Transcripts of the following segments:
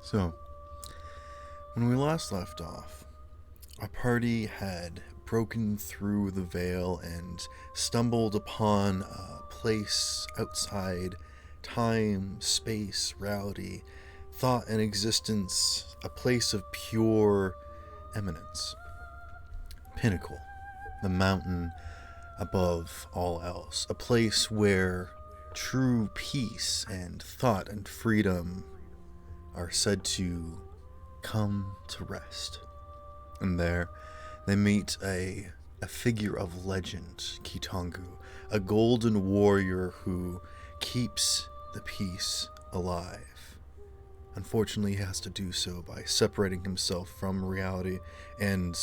So, when we last left off, our party had broken through the veil and stumbled upon a place outside time, space, reality, thought, and existence, a place of pure eminence. Pinnacle, the mountain above all else, a place where true peace and thought and freedom are said to come to rest. And there they meet a figure of legend, Kitongu, a golden warrior who keeps the peace alive. Unfortunately, he has to do so by separating himself from reality and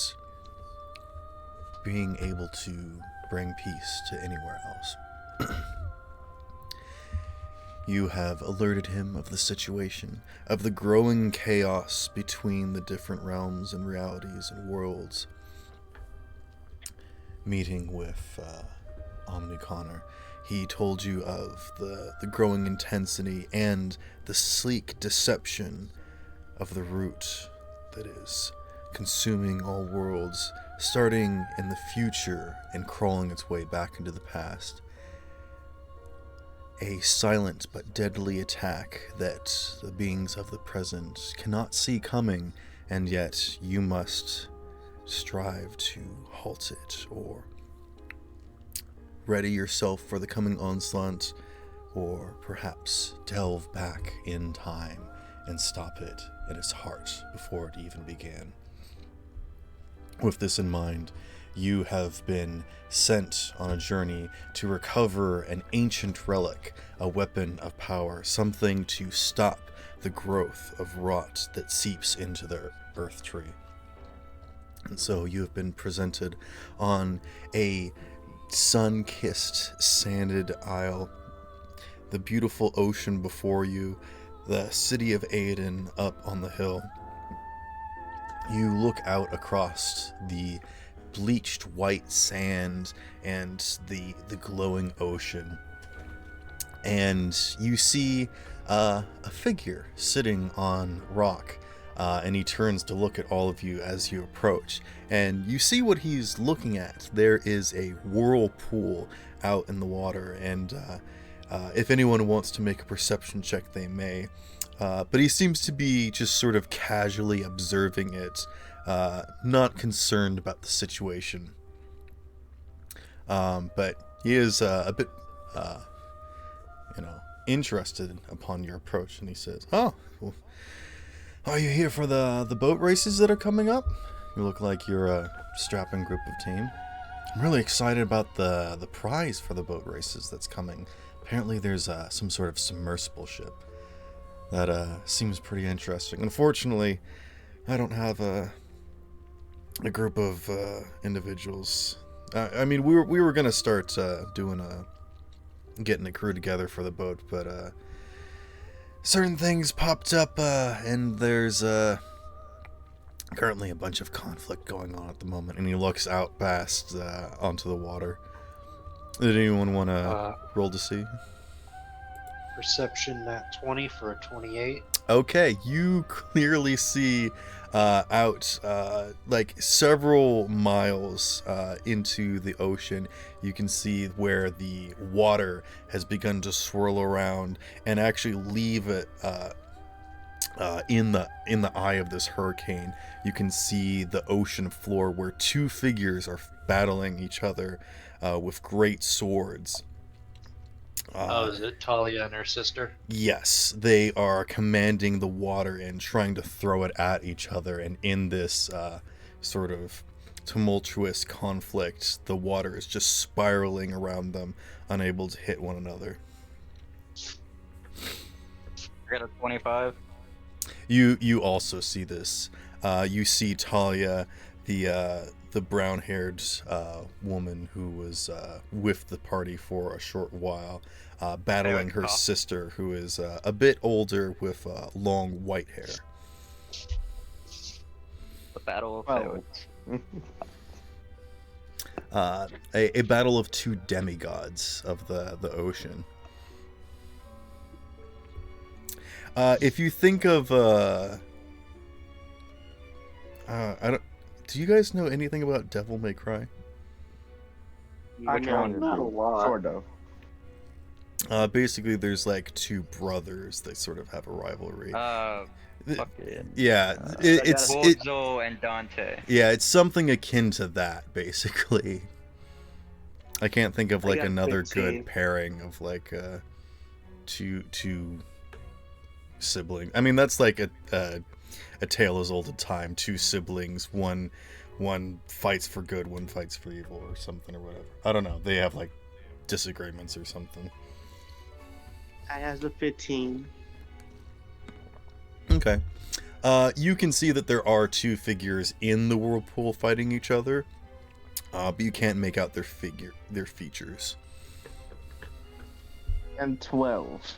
being able to bring peace to anywhere else. You have alerted him of the situation, of the growing chaos between the different realms and realities and worlds. Meeting with Omniconnor, he told you of the growing intensity and the sleek deception of the root that is consuming all worlds, starting in the future and crawling its way back into the past. A silent but deadly attack that the beings of the present cannot see coming, and yet you must strive to halt it, or ready yourself for the coming onslaught, or perhaps delve back in time and stop it in its heart before it even began. With this in mind, you have been sent on a journey to recover an ancient relic, a weapon of power, something to stop the growth of rot that seeps into the earth tree. And so you have been presented on a sun-kissed, sanded isle, the beautiful ocean before you, the city of Aiden up on the hill. You look out across the bleached white sand and the glowing ocean, and you see a figure sitting on rock, and he turns to look at all of you as you approach, and you see what he's looking at. There is a whirlpool out in the water, and if anyone wants to make a perception check, they may. But he seems to be just sort of casually observing it, not concerned about the situation. But he is a bit, interested upon your approach, and he says, "Oh, well, are you here for the boat races that are coming up? You look like you're a strapping group of team. I'm really excited about the prize for the boat races that's coming. Apparently there's some sort of submersible ship. That seems pretty interesting. Unfortunately, I don't have a group of individuals. I mean, we were gonna start getting a crew together for the boat, but certain things popped up, and there's currently a bunch of conflict going on at the moment." And he looks out past onto the water. Did anyone want to roll to see? Perception at 20 for a 28. Okay, you clearly see out like several miles into the ocean. You can see where the water has begun to swirl around and actually leave it in the eye of this hurricane. You can see the ocean floor where two figures are battling each other with great swords. Is it Talia and her sister? Yes, they are commanding the water and trying to throw it at each other, and in this sort of tumultuous conflict, the water is just spiraling around them, unable to hit one another. I got a 25. You also see this. You see Talia, the brown-haired woman who was with the party for a short while, battling her sister, who is a bit older with long white hair. The Battle of Poets. A battle of two demigods of the ocean. If you think of I don't. Do you guys know anything about Devil May Cry? Which one? Not a lot. Sort of. Basically, there's like two brothers that sort of have a rivalry. Fucking. Yeah, it's Bozo and Dante. yeah, it's something akin to that, basically. I can't think of I like got another 15. good pairing of like two siblings. I mean, that's like a tale as old as time. Two siblings, one fights for good, one fights for evil, or something or whatever. I don't know. They have like disagreements or something. I has a 15. Okay. You can see that there are two figures in the whirlpool fighting each other, but you can't make out their features. And 12.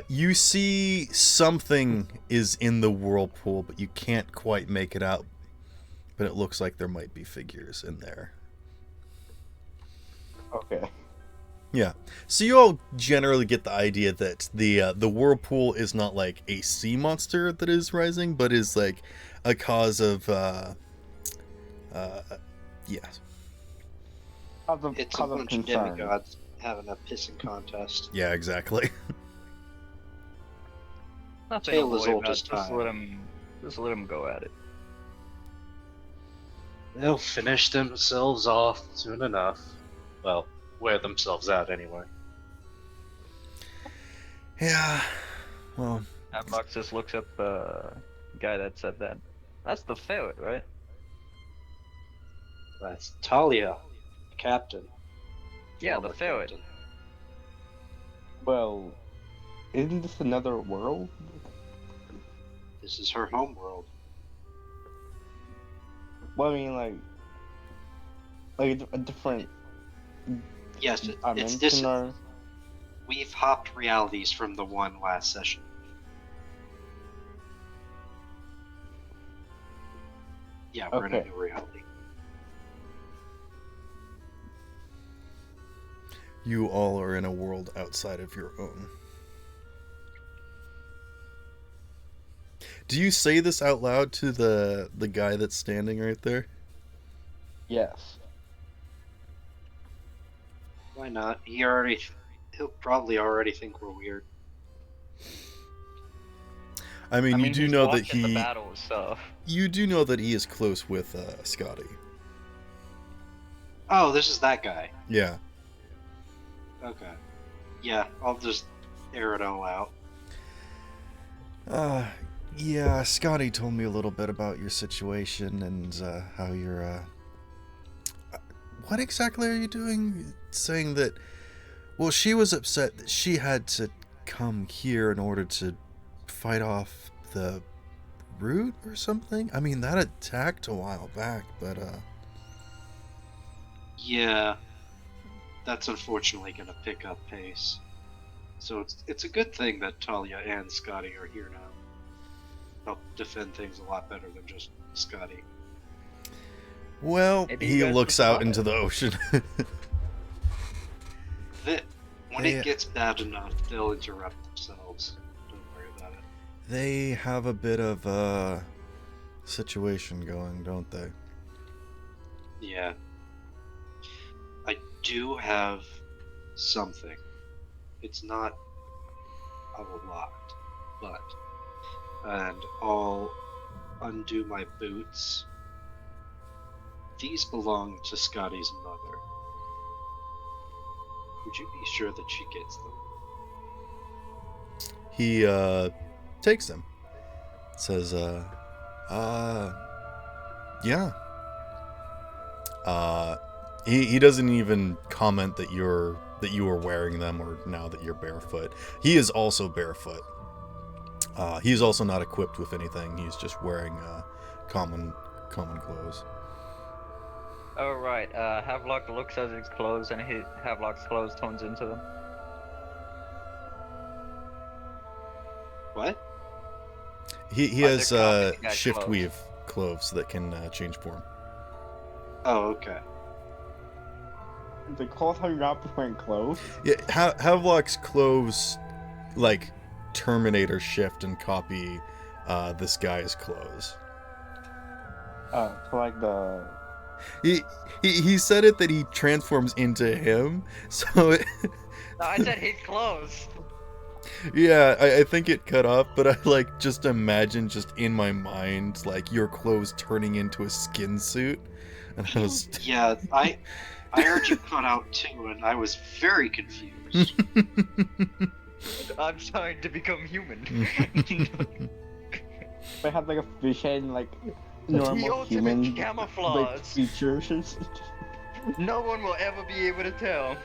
You see something is in the whirlpool, but you can't quite make it out. But it looks like there might be figures in there. Okay. Yeah. So you all generally get the idea that the whirlpool is not like a sea monster that is rising, but is like a cause of yeah. It's a bunch of demigods having a pissing contest. Yeah, exactly. Nothing Tale to as worry old about, as time. Just let him go at it. They'll finish themselves off soon enough. Well, wear themselves out anyway. Yeah. Well, Atbox just looks up the guy that said that. That's the ferret, right? That's Talia, captain. Yeah, Former the ferret. captain. Well, isn't this another world? This is her home world. Well, I mean, like a different Yes, it's dimension this. or... We've hopped realities from the one last session. Yeah, we're in a Okay. new reality. you all are in a world outside of your own. Do you say this out loud to the guy that's standing right there? Yes. Why not? He'll probably already think we're weird. I mean, you do he's know that watching the he battle, so you do know that he is close with Scotty. Oh, this is that guy. Yeah. Okay. Yeah, I'll just air it all out. Yeah, Scotty told me a little bit about your situation and how you're what exactly are you doing? Saying that well, she was upset that she had to come here in order to fight off the root or something. I mean, that attacked a while back, but Yeah, that's unfortunately gonna pick up pace. So it's a good thing that Talia and Scotty are here now. Help defend things a lot better than just Scotty. well, Maybe you he guys looks should out spot into it. the ocean. When They- it gets bad enough, they'll interrupt themselves. Don't worry about it. They have a bit of a situation going, don't they? Yeah. I do have something. It's not a lot, but. And I'll undo my boots. These belong to Scotty's mother. Would you be sure that she gets them? He takes them. Says, yeah. He doesn't even comment that you are wearing them or now that you're barefoot. He is also barefoot. He's also not equipped with anything. He's just wearing common clothes. oh right. Havelock looks at his clothes, and Havelock's clothes turns into them. What? He But has they're copying shift clothes. weave clothes that can change form. Oh, okay. The clothes how you're not wearing clothes? Yeah, Havelock's clothes, like, Terminator shift and copy this guy's clothes. So like the He said it that he transforms into him, so it, No, I said his clothes. yeah, I think it cut off, but I like just imagine just in my mind like your clothes turning into a skin suit, and I was Yeah, I heard you cut out too, and I was very confused. I'm starting to become human. they have like a fish head and like The normal ultimate human like camouflage. features. No one will ever be able to tell.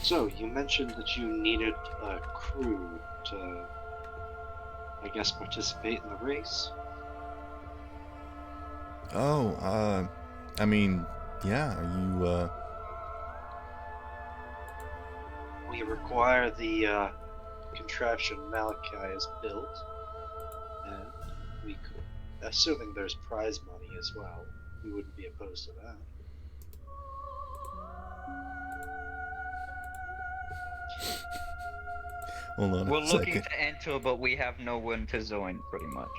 So, you mentioned that you needed a crew to, I guess, participate in the race? Oh, I mean, yeah, are you We require the contraption Malachi has built, and we could, assuming there's prize money as well, we wouldn't be opposed to that. hold on We're a looking second. to enter, but we have no one to join, pretty much.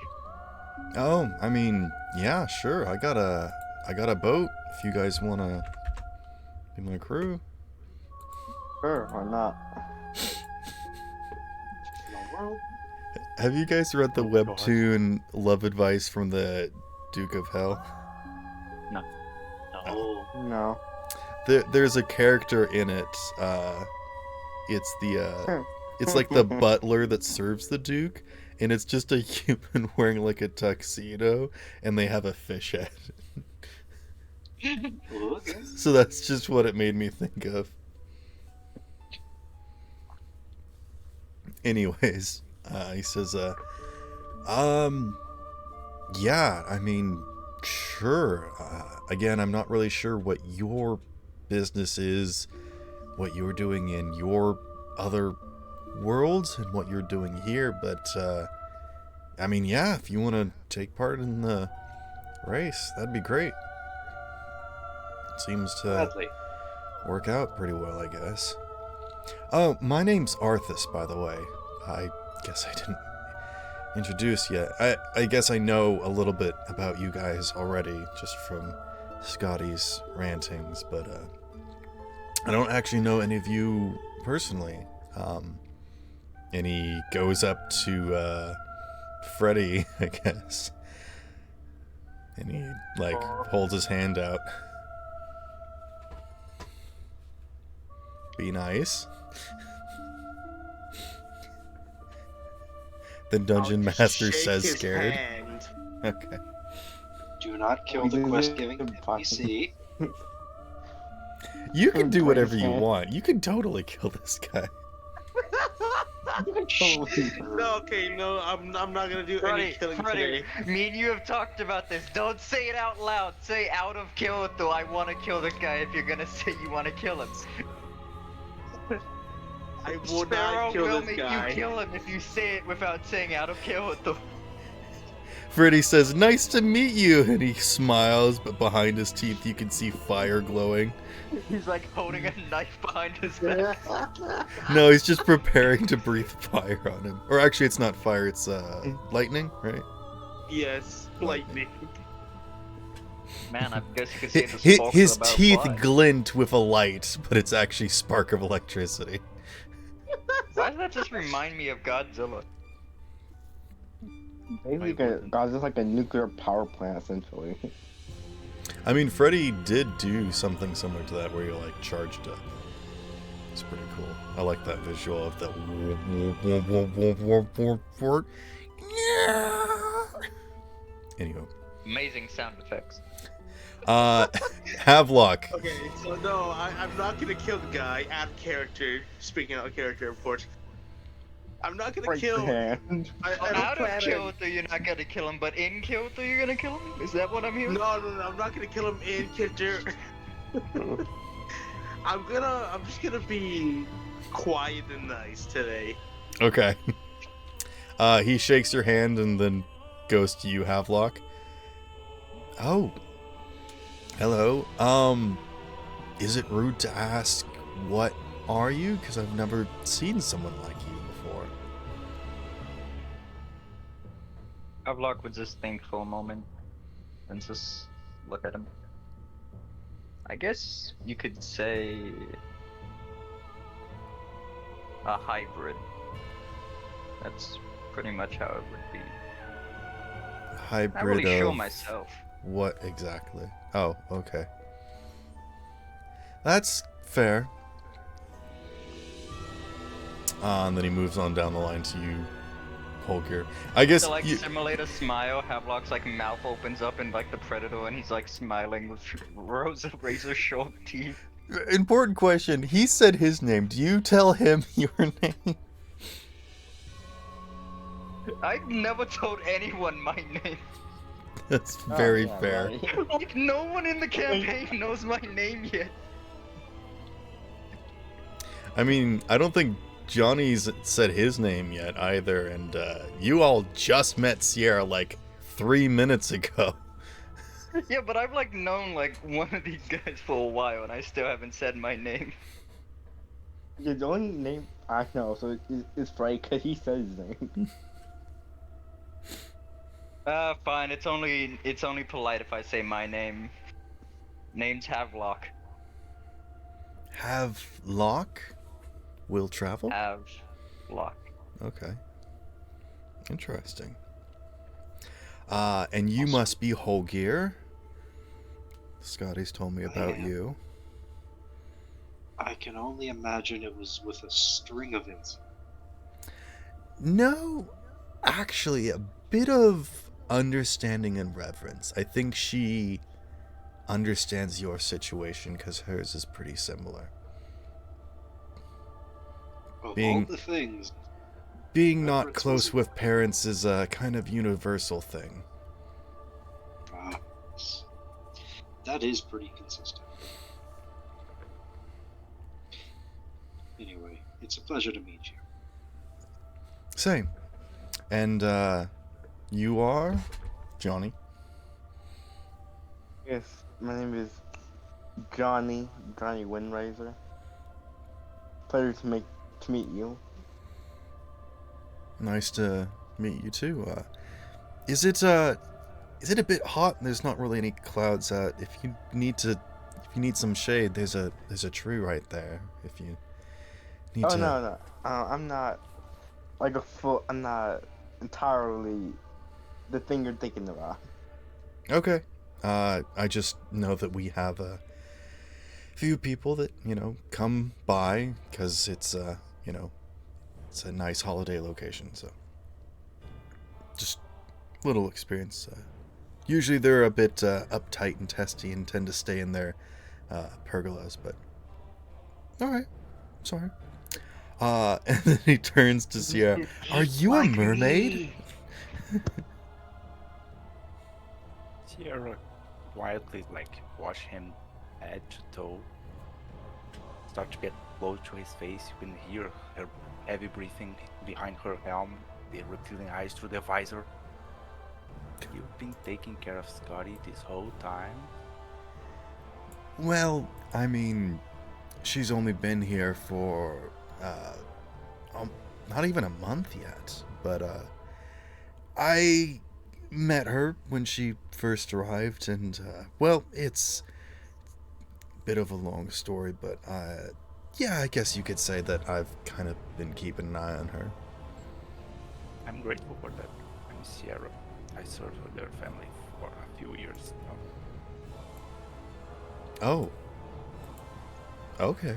Oh, I mean, yeah, sure. I got a boat if you guys wanna be my crew. Sure, why not? No world? Have you guys read the Oh, God. webtoon Love Advice from the Duke of Hell? No. No. There's a character in it. It's the it's like the butler that serves the Duke, and it's just a human wearing like a tuxedo, and they have a fish head. Okay. So that's just what it made me think of. Anyways, he says, yeah, I mean, sure. Again, I'm not really sure what your business is, what you're doing in your other worlds, and what you're doing here, but, I mean, yeah, if you want to take part in the race, that'd be great. Seems to Gladly. work out pretty well, I guess. Oh, my name's Arthas, by the way. I guess I didn't introduce yet. I guess I know a little bit about you guys already, just from Scotty's rantings, but I don't actually know any of you personally. And he goes up to Freddy, I guess. And he, like, holds his hand out. Be nice. The dungeon I'll just master shake says his scared. hand. Okay. Do not kill the quest-giving NPC. You can do Break whatever his you hand. want. You can totally kill this guy. No, okay, no, I'm not gonna do any killing Freddy, today. me and you have talked about this. Don't say it out loud. Say out of Kyoto, I want to kill this guy if you're gonna say you want to kill him. I will Sparrow not kill will this make guy. you kill him if you say it without saying out of Kyoto. Freddy says, "Nice to meet you," and he smiles, but behind his teeth you can see fire glowing. He's like holding a knife behind his back. No, he's just preparing to breathe fire on him. Or actually, it's not fire, it's lightning, right? Yes, lightning. Man, I guess you could say the spark His about teeth fly. glint with a light, but it's actually spark of electricity. Why does that just remind me of Godzilla? Basically, God's just like a nuclear power plant, essentially. I mean, Freddy did do something similar to that where he, like, charged up. It's pretty cool. I like that visual of the... Anywho. Amazing sound effects. Havelock. Okay, so no, I'm not gonna kill the guy out of character. Speaking out of character, of course. I'm not gonna Break kill. your hand. I don't Out of plan on- Kyoto, you're not gonna kill him, but in Kyoto, you're gonna kill him? Is that what I'm hearing? No, I'm not gonna kill him in character. I'm just gonna be quiet and nice today. Okay. He shakes your hand and then goes to you, Havelock. Oh. Hello. is it rude to ask what are you? Because I've never seen someone like you before. Havelock would just think for a moment and just look at him. I guess you could say a hybrid. That's pretty much how it would be. Not Hybrid really sure of myself. what exactly? Oh, okay. That's fair. And then he moves on down the line to you, Holger. I guess To like you, simulate a smile, Havelock's like mouth opens up in like the Predator, and he's like smiling with rows of razor sharp teeth. important question. He said his name. Do you tell him your name? I've never told anyone my name. That's Oh, very yeah, fair. right. Like no one in the campaign knows my name yet. I mean, I don't think Johnny's said his name yet either, and you all just met Sierra like 3 minutes ago. Yeah, but I've like known like one of these guys for a while, and I still haven't said my name. Yeah, the only name I know, so it's Frank, because he said his name. Fine. It's only polite if I say my name. Name's Havelock. Have Lock will travel? Havelock. Okay. Interesting. And you must be Holgir. Scotty's told me about am. you. I can only imagine it was with a string of insults. No, actually, a bit of understanding and reverence. I think she understands your situation because hers is pretty similar. Of Being- all the things, Being not Reverence close wasn't- with parents is a kind of universal thing. yes. That is pretty consistent. Anyway, it's a pleasure to meet you. Same. And you are Johnny. Yes, my name is Johnny Windraiser. Pleasure to meet you. Nice to meet you too. Is it a bit hot? There's not really any clouds out. If you need some shade, there's a tree right there. If you need Oh to. no, I'm not like I'm not entirely the thing you're thinking about. Okay. I just know that we have a few people that, come by because it's, it's a nice holiday location, so just little experience. Usually they're a bit uptight and testy and tend to stay in their pergolas, but alright, sorry. And then he turns to Sierra. Are you a mermaid? Sierra quietly watch him head to toe. Start to get close to his face. You can hear her heavy breathing behind her helm, the reptilian eyes through the visor. You've been taking care of Scotty this whole time? Well, I mean, she's only been here for not even a month yet, but I met her when she first arrived, and well, it's a bit of a long story, but yeah, I guess you could say that I've kind of been keeping an eye on her. I'm grateful for that. I'm Sierra. I served with their family for a few years now. Oh. Okay.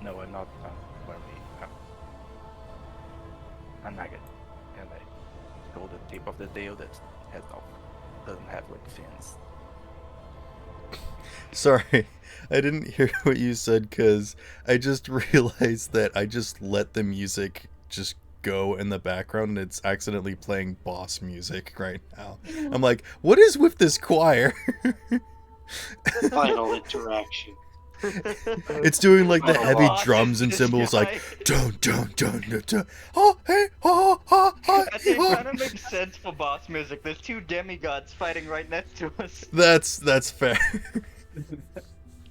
No, I'm not where we have a nugget, and I hold the tip of the tail that doesn't have fins. Sorry, I didn't hear what you said because I just realized that I just let the music just go in the background and it's accidentally playing boss music right now. I'm like, what is with this choir? Final interaction. It's doing like the Oh, heavy boss drums is and this cymbals guy. like dun dun dun dun dun. Oh hey oh oh oh. I think it oh. kind of makes sense for boss music. There's two demigods fighting right next to us. That's fair.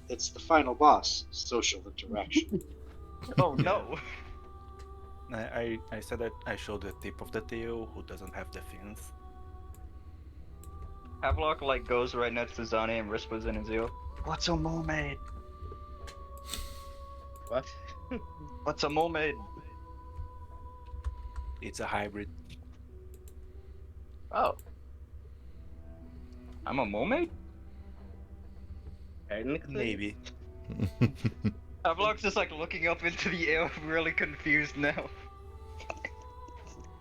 It's the final boss, social interaction. Oh no. I said that I showed the tip of the tail, who doesn't have the fins. Havelock like goes right next to Zani and whispers in his ear, "What's a mermaid? What? What's a mermaid?" It's a hybrid. Oh, I'm a mermaid? Technically? Maybe. Havelock's just like looking up into the air, really confused now.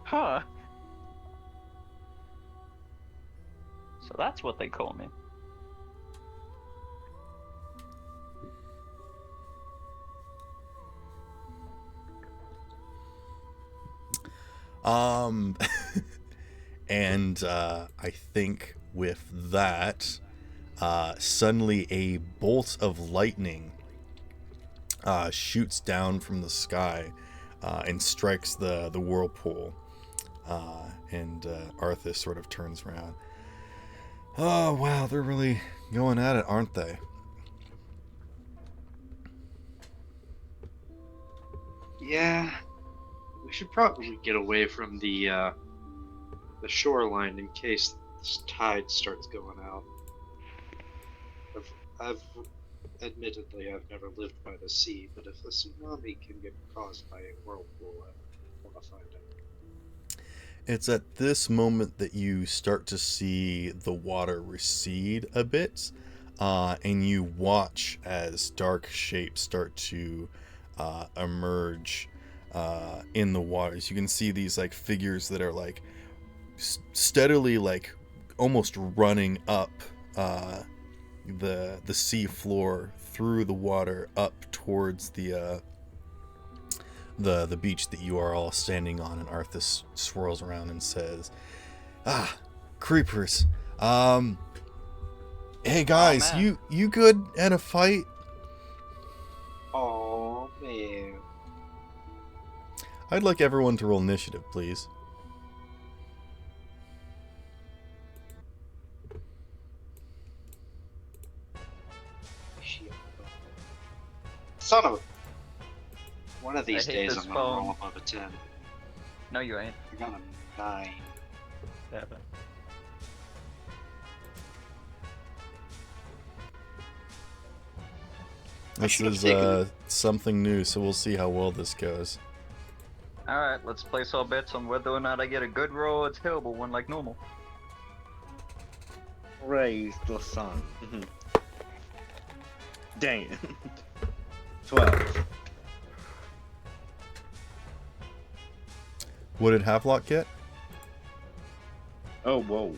Huh. So that's what they call me. And I think with that, suddenly a bolt of lightning shoots down from the sky and strikes the whirlpool. And Arthas sort of turns around. Oh, wow, they're really going at it, aren't they? Yeah, we should probably get away from the shoreline in case this tide starts going out. I've admittedly I've never lived by the sea, but if a tsunami can get caused by a whirlpool, I want to find out. It's at this moment that you start to see the water recede a bit, and you watch as dark shapes start to emerge in the waters. You can see these like figures that are like steadily, like almost running up the sea floor through the water up towards the beach that you are all standing on. And Arthas swirls around and says, "Ah, creepers. Hey guys, Oh, man. you good at a fight?" Oh man. I'd like everyone to roll initiative, please. Shit. Son of a. One of these hate days this I'm gonna phone. roll above a 10. No, you ain't. I got a 9. 7. This should've is taken something new, so we'll see how well this goes. Alright, let's place our bets on whether or not I get a good roll or a terrible one like normal. Raise the sun. Damn. 12. What did Havelock get? Oh, whoa.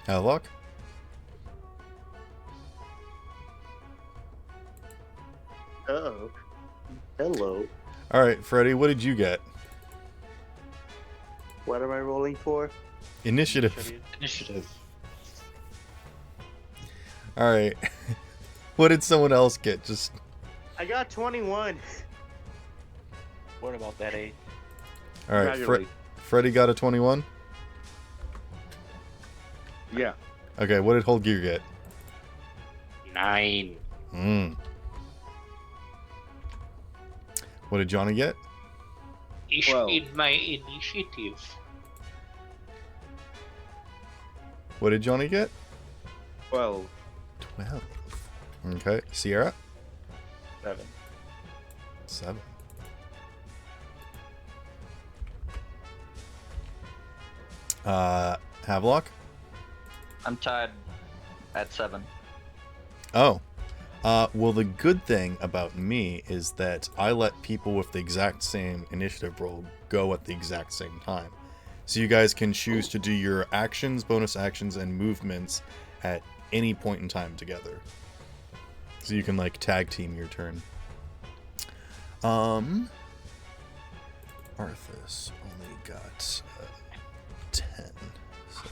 Havelock? Oh. Hello. All right, Freddie, what did you get? What am I rolling for? Initiative. Initiative. All right. What did someone else get? Just I got 21. What about that 8? all right. Congratulations. Freddie got a 21. Yeah. Okay, what did Holgear get? 9. What did Johnny get? Ich Well. bin my initiative. What did Johnny get? 12. 12. Okay, Sierra? 7. 7. Havelock? I'm tied at 7. Oh. Well, the good thing about me is that I let people with the exact same initiative roll go at the exact same time. So you guys can choose to do your actions, bonus actions, and movements at any point in time together. So you can, like, tag team your turn. Arthas only got 10. So.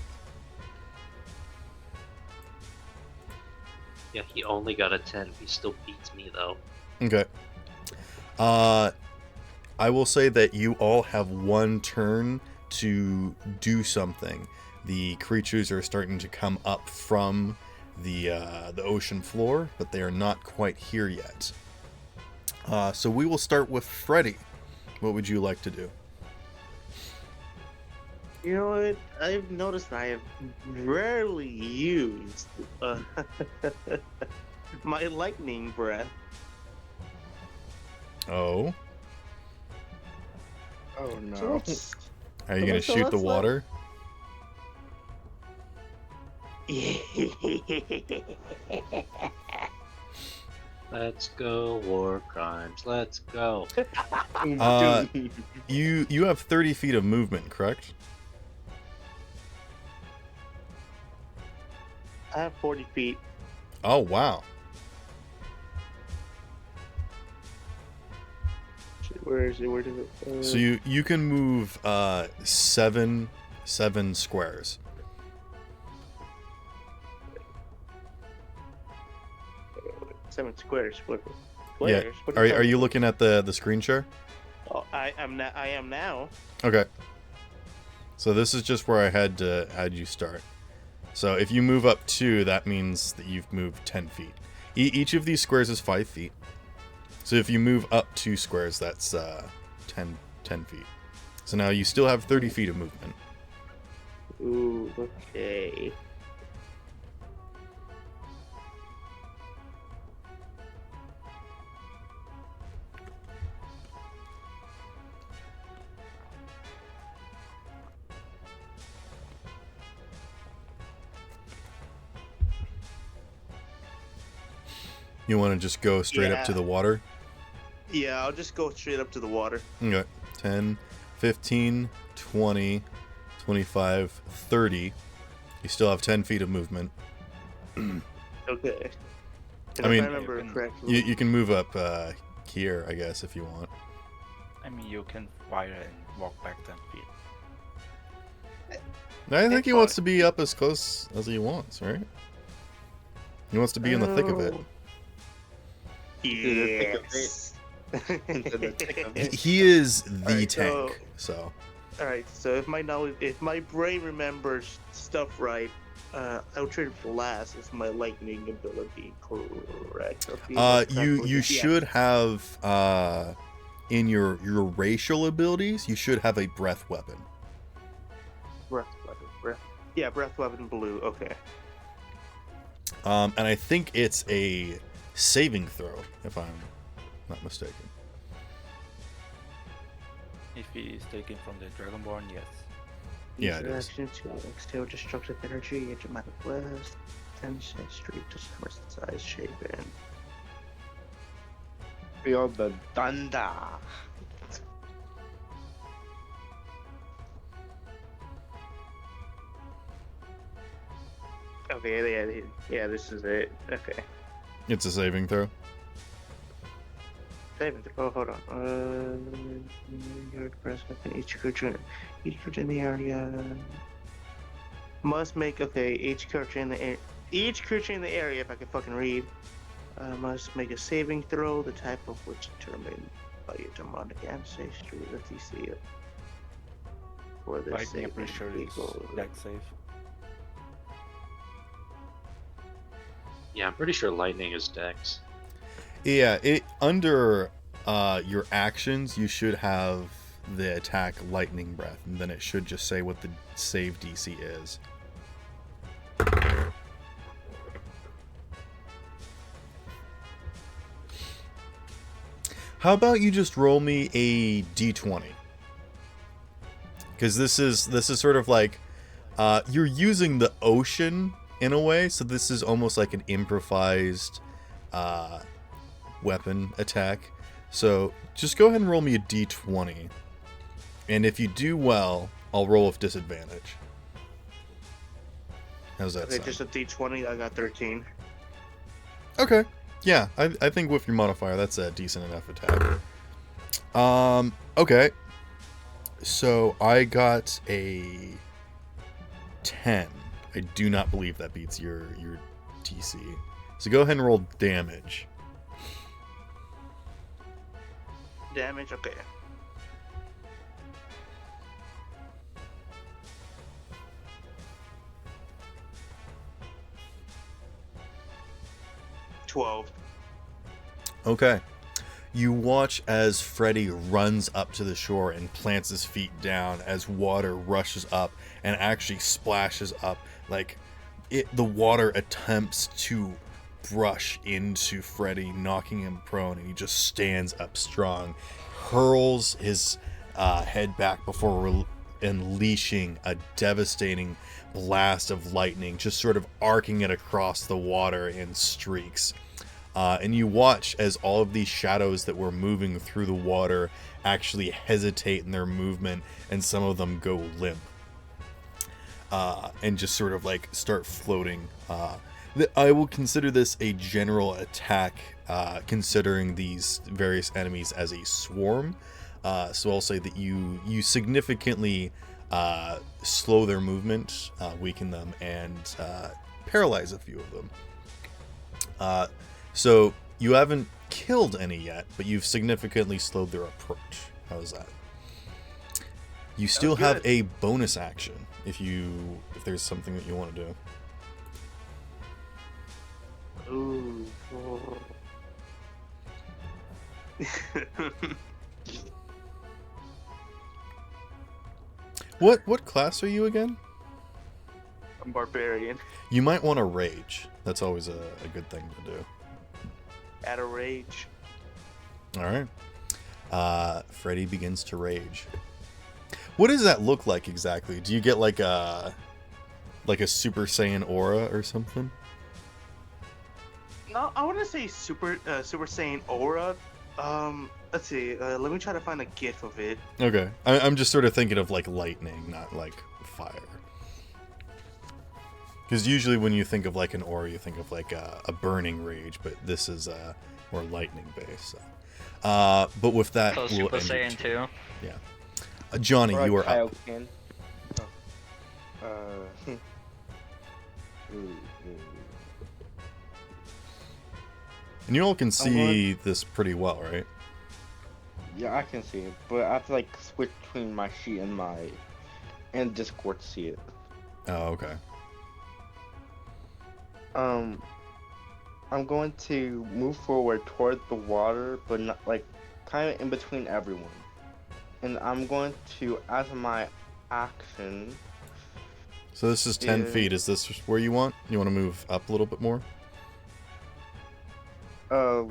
Yeah, he only got a 10. He still beats me though. Okay. I will say that you all have one turn to do something. The creatures are starting to come up from the ocean floor, but they are not quite here yet. So we will start with Freddy. What would you like to do? You know what? I've noticed I have rarely used my lightning breath. Oh, Oh So no. let's- are you going to So shoot the let's let- water? Let's go, war crimes. Let's go. Uh, You have 30 feet of movement, correct? I have 40 feet. Oh, wow. Where is it? Where does it? So you can move seven squares. 7 squares. What? Yeah. Squares? What Are you you looking at the screen share? Oh, I am now. Okay. So this is just where I had you start. So if you move up 2, that means that you've moved 10 feet. Each of these squares is 5 feet. So if you move up 2 squares, that's 10 feet. So now you still have 30 feet of movement. Ooh, okay. You want to just go straight up to Yeah. the water? Yeah, I'll just go straight up to the water. Okay. 10, 15, 20, 25, 30. You still have 10 feet of movement. Okay. And I mean, if I remember you can- correctly. You can move up here, I guess, if you want. I mean, you can fire and walk back 10 feet. I think It's he wants fine. to be up as close as he wants, right? He wants to be in the thick of it. Yes. Into the thick of it. He is the Alright, tank, so. All right. So if my brain remembers stuff right, Eldritch Blast is my lightning ability, correct? Or feel You yeah. should have in your racial abilities, you should have a breath weapon. breath weapon, breath weapon blue. Okay. And I think it's a saving throw, if I'm not mistaken. If he is taken from the Dragonborn, yes. Yeah, it is. Action to exhale destructive energy into my blast. 10 street to summer size shape and Feel the thunder. okay, yeah, this is it. Okay. It's a saving throw. Oh, hold on. Your press weapon. Each creature in the area must make. Okay, each creature in the area. If I can fucking read, must make a saving throw. The type of which determined by your demonic ancestry. Let's see it. For this Lightning, I'm saving pretty sure it's equal. deck save. Yeah, I'm pretty sure lightning is Dex. Yeah, it under your actions, you should have the attack lightning breath, and then it should just say what the save DC is. How about you just roll me a d20? Because this is sort of like you're using the ocean in a way, so this is almost like an improvised weapon attack. So just go ahead and roll me a d20, and if you do well, I'll roll with disadvantage. How's that Okay, sound? just a D20. I got 13. Okay. Yeah, I think with your modifier, that's a decent enough attack. Okay. So I got a 10. I do not believe that beats your DC. So go ahead and roll damage. Damage. Okay. 12. Okay. You watch as Freddy runs up to the shore and plants his feet down as water rushes up and actually splashes up. Like, the water attempts to brush into Freddy, knocking him prone, and he just stands up strong, hurls his head back before unleashing a devastating blast of lightning, just sort of arcing it across the water in streaks. And you watch as all of these shadows that were moving through the water actually hesitate in their movement, and some of them go limp. And just sort of like start floating. I will consider this a general attack, considering these various enemies as a swarm. So I'll say that you significantly slow their movement, weaken them, and paralyze a few of them. So you haven't killed any yet, but you've significantly slowed their approach. How's that? You still have a bonus action if there's something that you want to do. Ooh. What class are you again? I'm barbarian. You might want to rage. That's always a good thing to do. At a rage. All right. Freddy begins to rage. What does that look like exactly? Do you get like a Super Saiyan aura or something? No, I want to say Super Saiyan aura. Let's see. Let me try to find a GIF of it. Okay. I'm just sort of thinking of like lightning, not like fire. Because usually when you think of like an aura, you think of like a burning rage, but this is more lightning based. So. But with that, So we'll Super end Saiyan it. 2. Yeah. Johnny, Or you are Kyle up. can. And you all can see this pretty well, right? Yeah, I can see it, but I have to like switch between my sheet and Discord to see it. Oh, okay. I'm going to move forward toward the water, but not like kind of in between everyone. And I'm going to, as my action, So this is 10 Yeah. feet. Is this where you want? You want to move up a little bit more? kind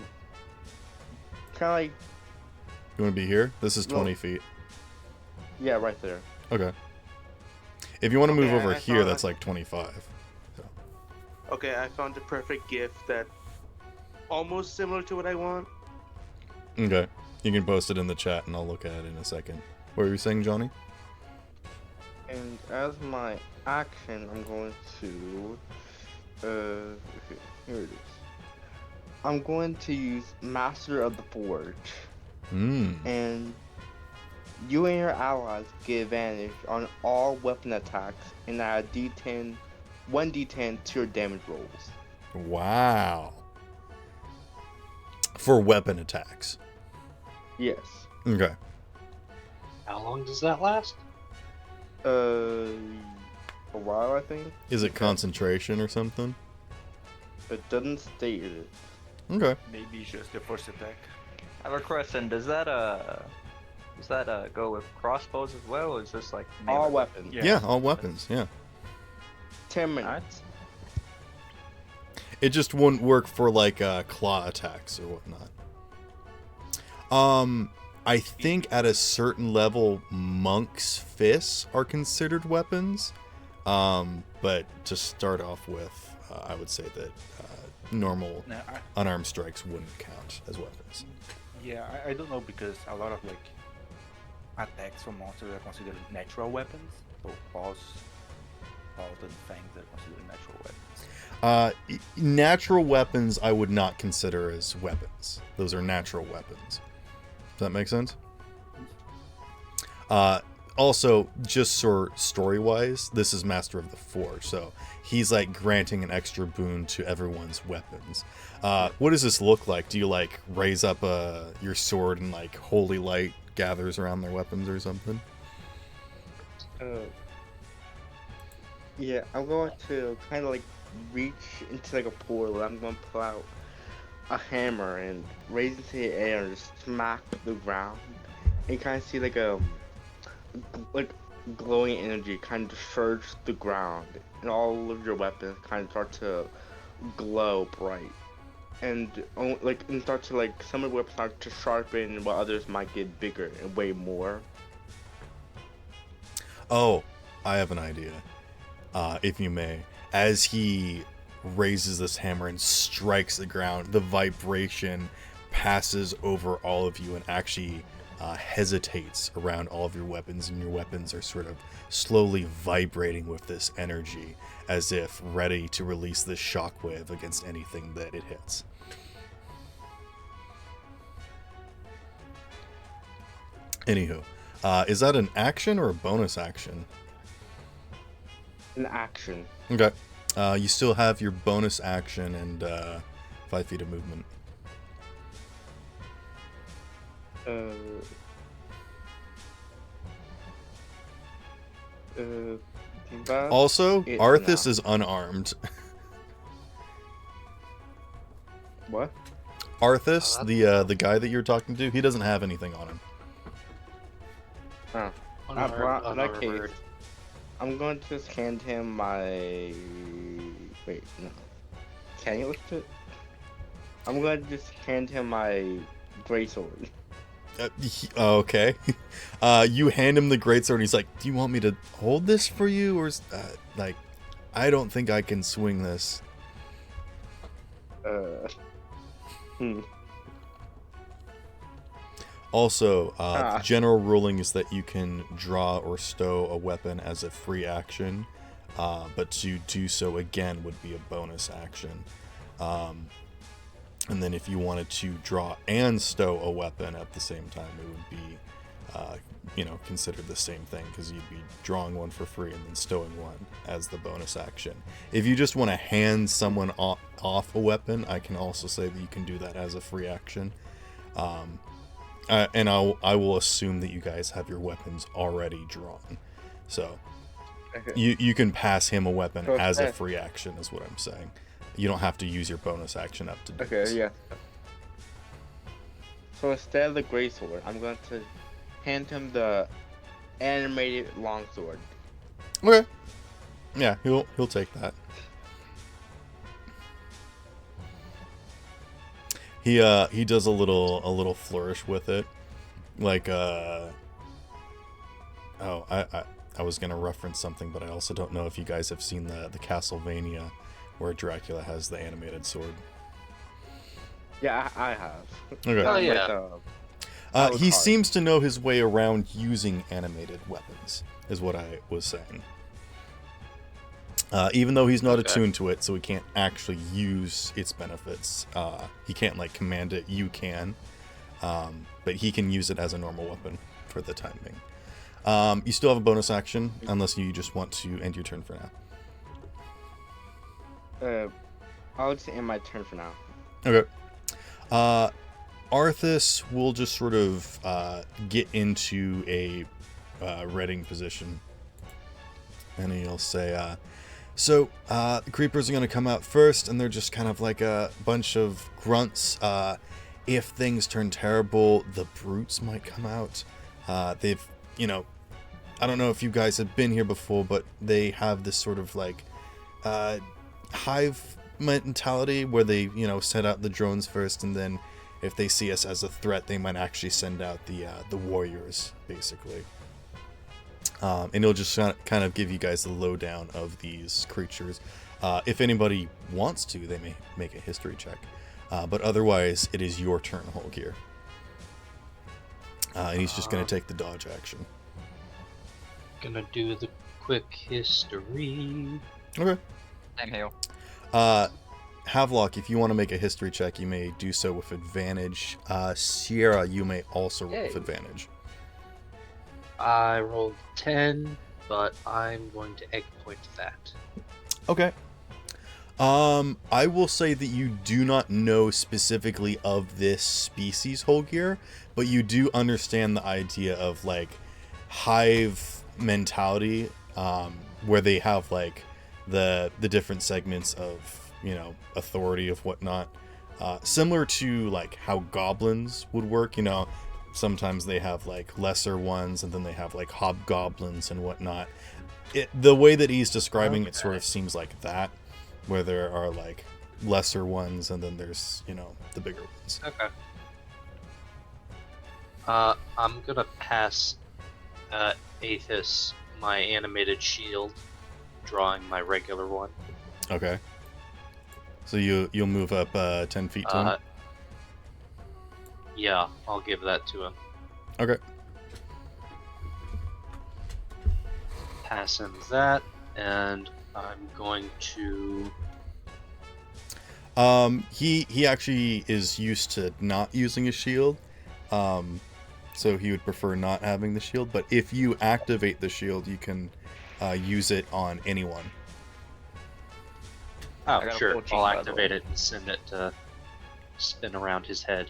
of like, You want to be here? This is 20 No. feet. yeah, right there. Okay. If you want to move Okay, over I here, found that's it. like 25. Okay, I found the perfect GIF that almost similar to what I want. Okay. You can post it in the chat and I'll look at it in a second. What were you saying, Johnny? And as my action, I'm going to, okay, here it is. I'm going to use Master of the Forge, and you and your allies get advantage on all weapon attacks and add D10, 1d10 to your damage rolls. Wow. For weapon attacks. Yes. Okay. How long does that last? A while, I think. Is it concentration or something? It doesn't state it. Okay. Maybe just the first attack. I have a question. Does that go with crossbows as well, or is this like All melee? weapons. Yeah, all weapons. Yeah. 10 minutes. It just wouldn't work for like claw attacks or whatnot. I think at a certain level, monks' fists are considered weapons. But to start off with, I would say that normal No, unarmed strikes wouldn't count as weapons. I don't know because a lot of like attacks from monsters are considered natural weapons. So claws and fangs are considered natural weapons. Natural weapons I would not consider as weapons. Those are natural weapons. Does that make sense? Also, just sort story-wise, this is Master of the Forge, so he's like granting an extra boon to everyone's weapons. What does this look like? Do you like raise up your sword and like holy light gathers around their weapons or something? Yeah, I'm going to kind of like reach into like a portal. I'm going to pull out a hammer and raise into the air and just smack the ground. And you kind of see like glowing energy kind of surge the ground, and all of your weapons kind of start to glow bright. And start to like some of the weapons start to sharpen, while others might get bigger and weigh more. Oh, I have an idea. If you may, as he raises this hammer and strikes the ground, the vibration passes over all of you and actually hesitates around all of your weapons, and your weapons are sort of slowly vibrating with this energy, as if ready to release this shockwave against anything that it hits. Anywho, is that an action or a bonus action? An action. Okay. You still have your bonus action and 5 feet of movement. Also, Arthas is unarmed. What? Arthas, the guy that you're talking to, he doesn't have anything on him. Oh. Unarmed, In that case, unarmored. I'm going to just hand him my. Wait, no. Can you lift it? I'm going to just hand him my greatsword. Okay. You hand him the greatsword, and he's like, "Do you want me to hold this for you, or like, I don't think I can swing this." Also, the general ruling is that you can draw or stow a weapon as a free action, but to do so again would be a bonus action. And then if you wanted to draw and stow a weapon at the same time, it would be, considered the same thing, because you'd be drawing one for free and then stowing one as the bonus action. If you just want to hand someone off a weapon, I can also say that you can do that as a free action. And I will assume that you guys have your weapons already drawn. So okay. You can pass him a weapon as a free action, is what I'm saying. You don't have to use your bonus action up to do this. Okay, yeah. So instead of the greatsword, I'm going to hand him the animated longsword. Okay. Yeah, he'll take that. He does a little flourish with it, like I was gonna reference something, but I also don't know if you guys have seen the Castlevania where Dracula has the animated sword. Yeah, I have. Okay. Oh yeah. He seems to know his way around using animated weapons, is what I was saying. Even though he's not attuned to it, so he can't actually use its benefits. He can't like command it. You can, but he can use it as a normal weapon for the time being. You still have a bonus action, unless you just want to end your turn for now. I'll just end my turn for now. Okay. Arthas will just sort of get into a reading position, and he'll say, so the creepers are going to come out first, and they're just kind of like a bunch of grunts. If things turn terrible, the brutes might come out. They've, I don't know if you guys have been here before, but they have this sort of like hive mentality where they, send out the drones first, and then if they see us as a threat, they might actually send out the warriors, basically. And it'll just kind of give you guys the lowdown of these creatures. If anybody wants to, they may make a history check. But otherwise, it is your turn, Holgear. And he's just going to take the dodge action. Gonna do the quick history. Okay. Same hail. Havelock, if you want to make a history check, you may do so with advantage. Sierra, you may also roll with advantage. I rolled 10, but I'm going to egg point that. Okay. I will say that you do not know specifically of this species, Holgear, but you do understand the idea of like hive mentality, where they have like the different segments of authority of whatnot. similar to like how goblins would work. You know, sometimes they have like lesser ones, and then they have like hobgoblins and whatnot. The way that he's describing it sort of seems like that, where there are like lesser ones, and then there's, you know, the bigger ones. Okay. I'm gonna pass Aethys my animated shield, drawing my regular one. Okay. So you'll move up 10 feet to him? Yeah, I'll give that to him. Okay. Pass him that, and I'm going to... He actually is used to not using a shield. So he would prefer not having the shield, but if you activate the shield, you can use it on anyone. I Oh, got a sure. 14, I'll by the activate way. it and send it to spin around his head.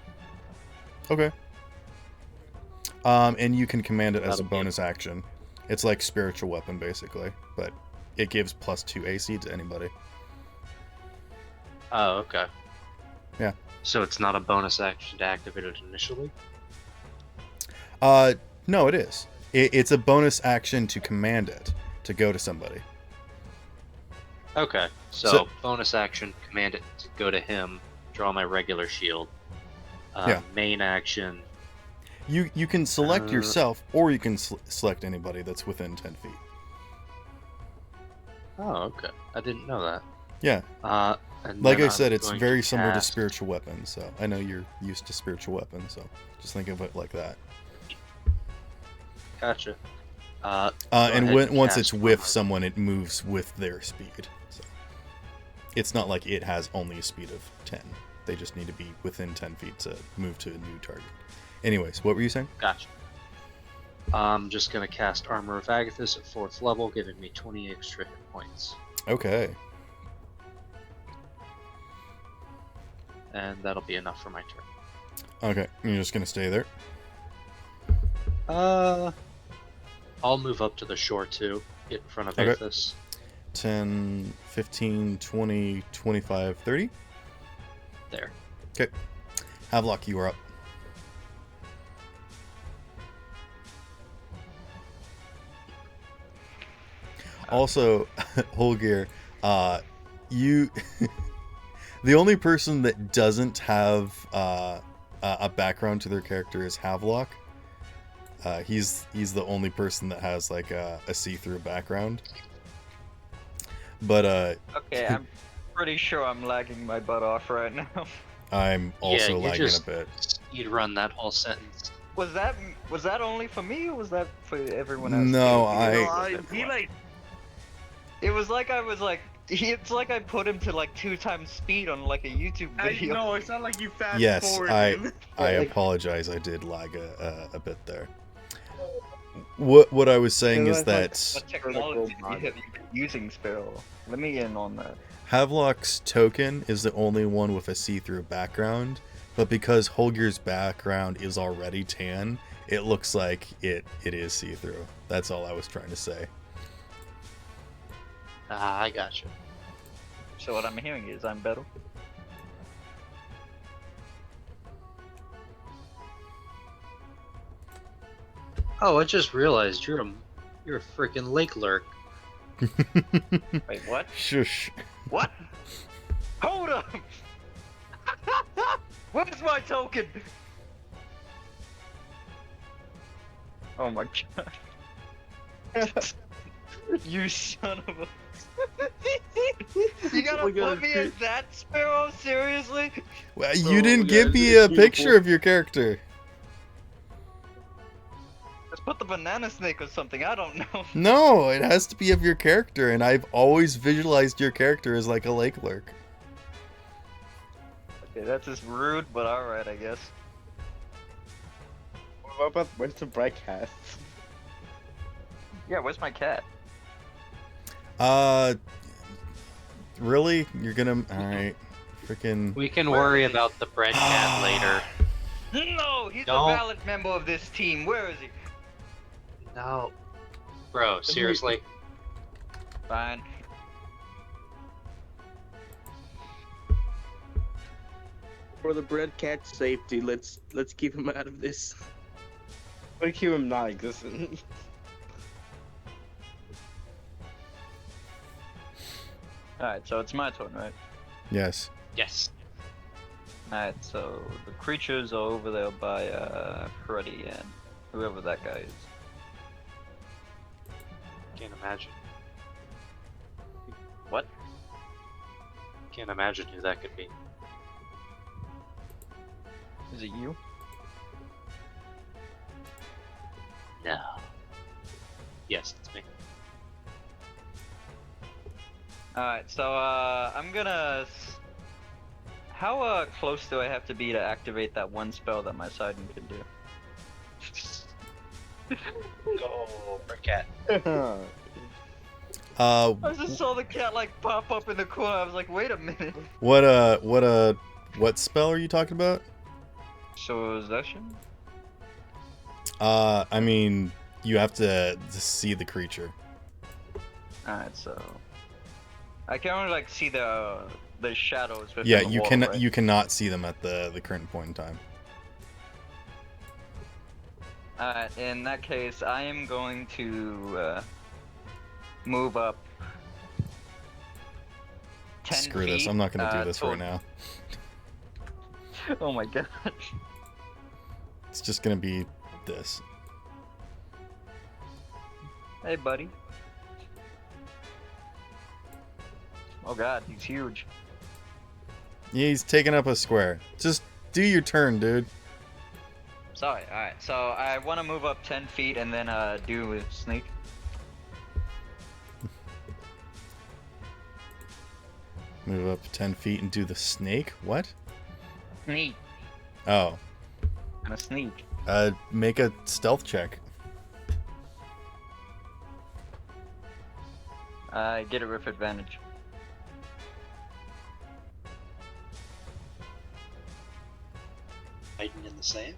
Okay. And you can command it as a That'll be bonus action. It's like spiritual weapon, basically, but it gives +2 AC to anybody. Oh, okay. Yeah. So it's not a bonus action to activate it initially? No, it is. It's a bonus action to command it to go to somebody. Okay, so bonus action, command it to go to him, draw my regular shield. Yeah. Main action. You can select yourself, or you can select anybody that's within 10 feet. Oh, okay. I didn't know that. Yeah. And Like then I said, I'm it's going very to similar to cast- spiritual weapons, so I know you're used to spiritual weapons, so just think of it like that. Gotcha. And ahead and once cast it's with armor. someone, it moves with their speed. So it's not like it has only a speed of 10. They just need to be within 10 feet to move to a new target. Anyways, what were you saying? Gotcha. I'm just going to cast Armor of Agathis at 4th level, giving me 20 extra hit points. Okay. And that'll be enough for my turn. Okay, you're just gonna stay there? I'll move up to the shore too, get in front of Okay. Aethys. 10, 15, 20, 25, 30? There. Okay. Havelock, you are up. Also, Holgear, you... the only person that doesn't have a background to their character is Havelock. He's the only person that has like a see-through background. But Okay, I'm pretty sure I'm lagging my butt off right now. I'm also you lagging just a bit. You'd run that whole sentence. Was that only for me, or was that for everyone else? No, He like It was like I was like. It's like I put him to like 2 times speed on like a YouTube video. no, it's not like you fast Yes, forward. I apologize. I did lag a bit there. What I was saying is that What technology have you been using, Sparrow? Let me in on that. Havelock's token is the only one with a see-through background, but because Holger's background is already tan, it looks like it is see-through. That's all I was trying to say. Ah, I gotcha. So what I'm hearing is I'm better. Oh, I just realized you're a freaking lake lurk. Wait, what? Shush. What? Hold up! Where's my token? Oh my god. You son of a... You gotta put me as that, Sparrow? Seriously? Well, you didn't give me a picture of your character. Let's put the banana snake or something, I don't know. No, it has to be of your character, and I've always visualized your character as like a lake lurk. Okay, that's just rude, but alright, I guess. What about where's the broadcast? Yeah, where's my cat? Really? You're gonna... Alright. Freaking... We can worry about the bread cat later. No, he's Don't. a valid member of this team. Where is he? No. Bro, seriously? For the bread cat's safety, let's keep him out of this. We keep him non-existent. Alright, so it's my turn, right? Yes. Yes. Alright, so the creatures are over there by Freddy and whoever that guy is. Can't imagine. What? Can't imagine who that could be. Is it you? No. Yes, it's me. Alright, so I'm gonna. How close do I have to be to activate that one spell that my Sidon can do? Go for cat. Uh, I just saw the cat like pop up in the corner. I was like, wait a minute. what spell are you talking about? Possession? I mean, you have to see the creature. Alright, so I can only like see the shadows. Within Yeah, the you wall, can right? you cannot see them at the current point in time. Alright, in that case, I am going to move up 10 Screw feet. this. I'm not gonna do this right toward- now. Oh my god. It's just gonna be this. Hey, buddy. Oh god, he's huge. Yeah, he's taking up a square. Just do your turn, dude. Sorry, alright. So I want to move up 10 feet and then do a sneak. Move up 10 feet and do the snake. What? Sneak. Oh. And a sneak. Make a stealth check. I get it with advantage. Hiding in the sand?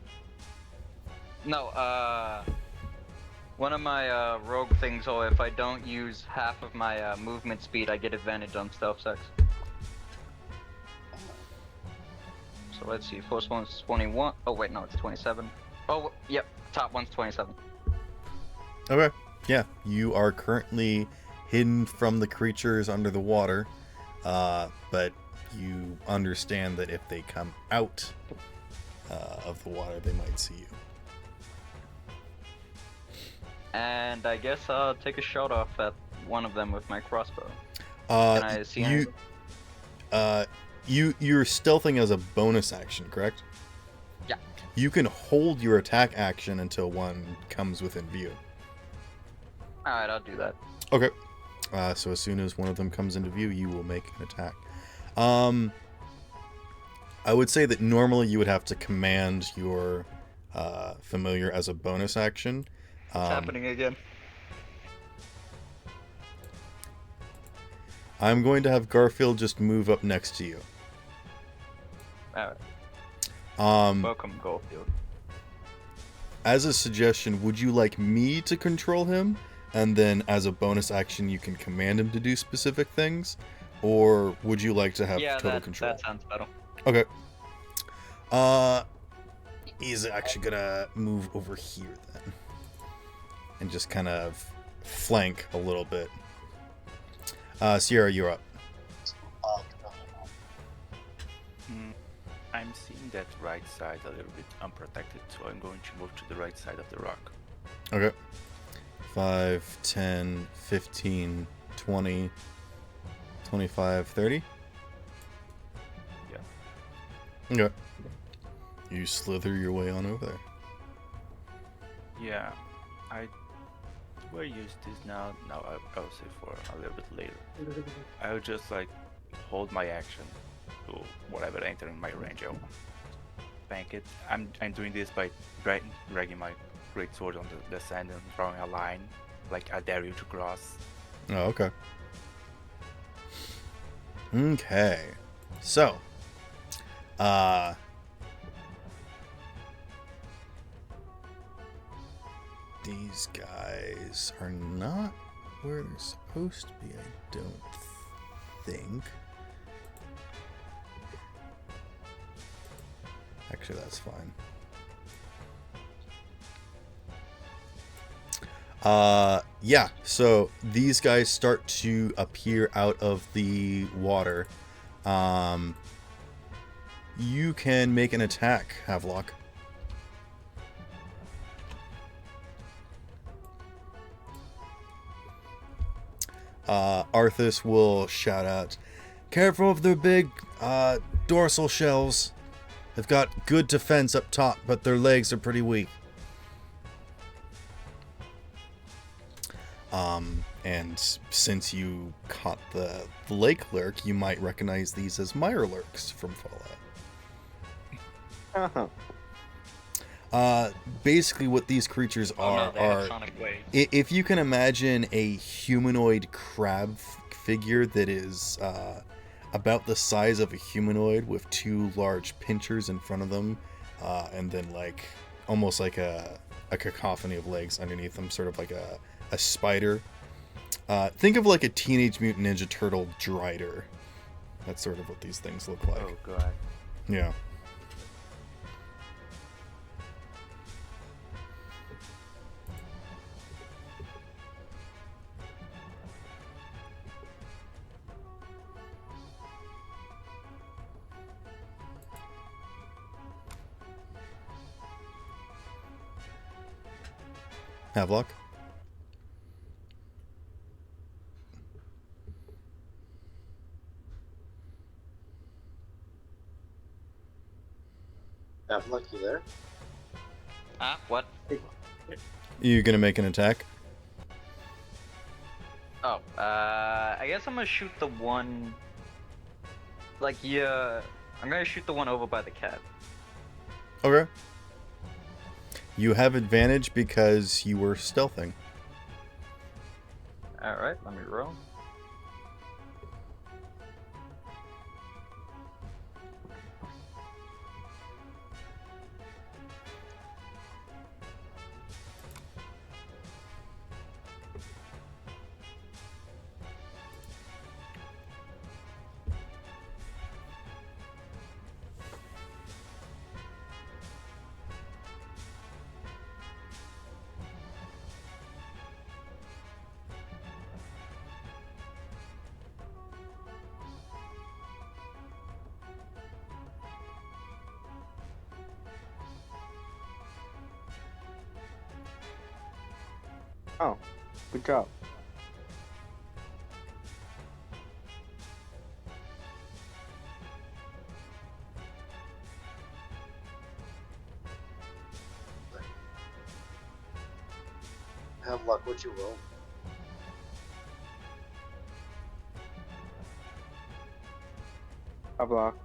No, one of my rogue things, or if I don't use half of my movement speed, I get advantage on stealth checks. So let's see, first one's 21. Oh wait, no, it's 27. Oh, yep, top one's 27. Okay. Yeah, you are currently hidden from the creatures under the water, but you understand that if they come out of the water, they might see you. And I guess I'll take a shot off at one of them with my crossbow. Uh, Can I see you, anything? you're stealthing as a bonus action, correct? Yeah. You can hold your attack action until one comes within view. Alright, I'll do that. Okay. So as soon as one of them comes into view, you will make an attack. I would say that normally you would have to command your familiar as a bonus action. It's happening again. I'm going to have Garfield just move up next to you. Alright, Um, welcome, Goldfield. as a suggestion, would you like me to control him? And then as a bonus action, you can command him to do specific things? Or would you like to have Yeah, total that, control? that sounds better. Okay. He's actually gonna move over here then. And just kind of flank a little bit. Sierra, you're up. I'm seeing that right side a little bit unprotected, so I'm going to move to the right side of the rock. Okay. 5, 10, 15, 20, 25, 30? Yeah. Okay. You slither your way on over there. Yeah, I will use this now. Now I'll say for a little bit later. I'll just like hold my action to whatever entering my range. I'll bank it. I'm doing this by dragging my great sword on the sand and drawing a line, like I dare you to cross. Oh, okay. Okay. So, these guys are not where they're supposed to be, I don't think. Actually, that's fine. Yeah, so these guys start to appear out of the water. You can make an attack, Havelock. Arthas will shout out, "Careful of their big dorsal shells. They've got good defense up top, but their legs are pretty weak." And since you caught the lake lurk, you might recognize these as mire lurks from Fallout. Basically what these creatures are, they have sonic waves. If you can imagine a humanoid crab figure that is about the size of a humanoid with two large pinchers in front of them, and then like almost like a cacophony of legs underneath them, sort of like a spider. Think of like a Teenage Mutant Ninja Turtle Drider. That's sort of what these things look like. Oh god. Yeah. Havelock? Havelock, you there? What? You gonna make an attack? Oh, I guess I'm gonna shoot the one. Like, yeah, I'm gonna shoot the one over by the cat. Okay. You have advantage because you were stealthing. Alright, let me roll. Oh, good job. Havelock, what'd you roll? A block.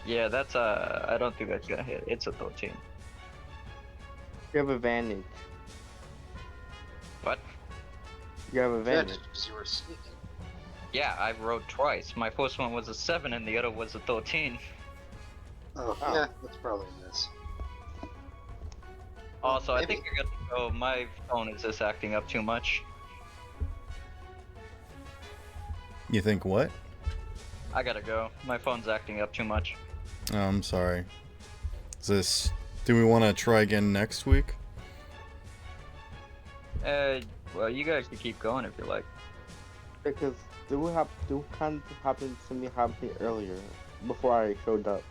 Yeah, that's I don't think that's gonna hit. It's a 13. You have advantage. What? You have advantage. Advantage because you were sneaking. Yeah, I rolled twice. My first one was a 7 and the other was a 13. Oh, Oh. yeah, that's probably a miss. Also, I Maybe. think I got to go. My phone is just acting up too much. You think what? I gotta go. My phone's acting up too much. Oh, I'm sorry. Do we want to try again next week? Well, you guys can keep going if you like. Because do kind of happened to me earlier before I showed up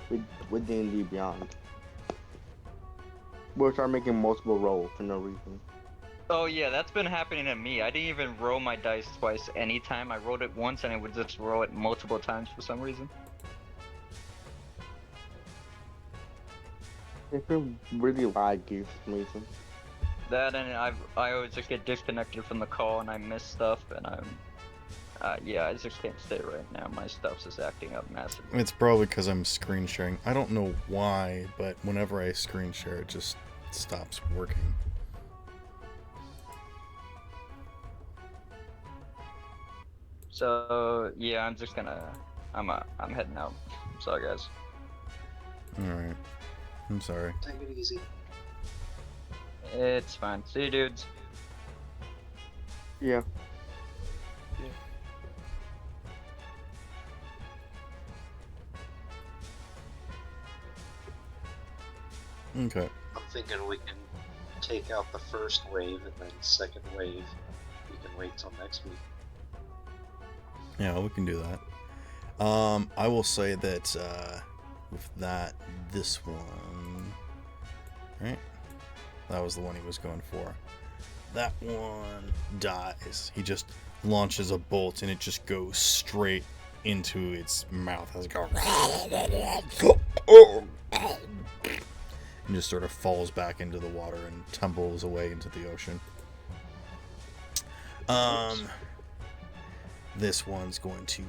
with D&D Beyond. We'll start making multiple rolls for no reason. Oh yeah, that's been happening to me. I didn't even roll my dice twice anytime. I rolled it once and it would just roll it multiple times for some reason. It's been really laggy for some reason. That and I always just get disconnected from the call and I miss stuff and yeah, I just can't stay right now. My stuff's just acting up massively. It's probably because I'm screen sharing. I don't know why, but whenever I screen share, it just stops working. So yeah, I'm heading out. Sorry guys. Alright. I'm sorry. Take it easy. It's fine. See you, dudes. Yeah. Okay. I'm thinking we can take out the first wave and then second wave. We can wait till next week. Yeah, we can do that. I will say that with that, this one, right? That was the one he was going for. That one dies. He just launches a bolt and it just goes straight into its mouth as it goes. And just sort of falls back into the water and tumbles away into the ocean. This one's going to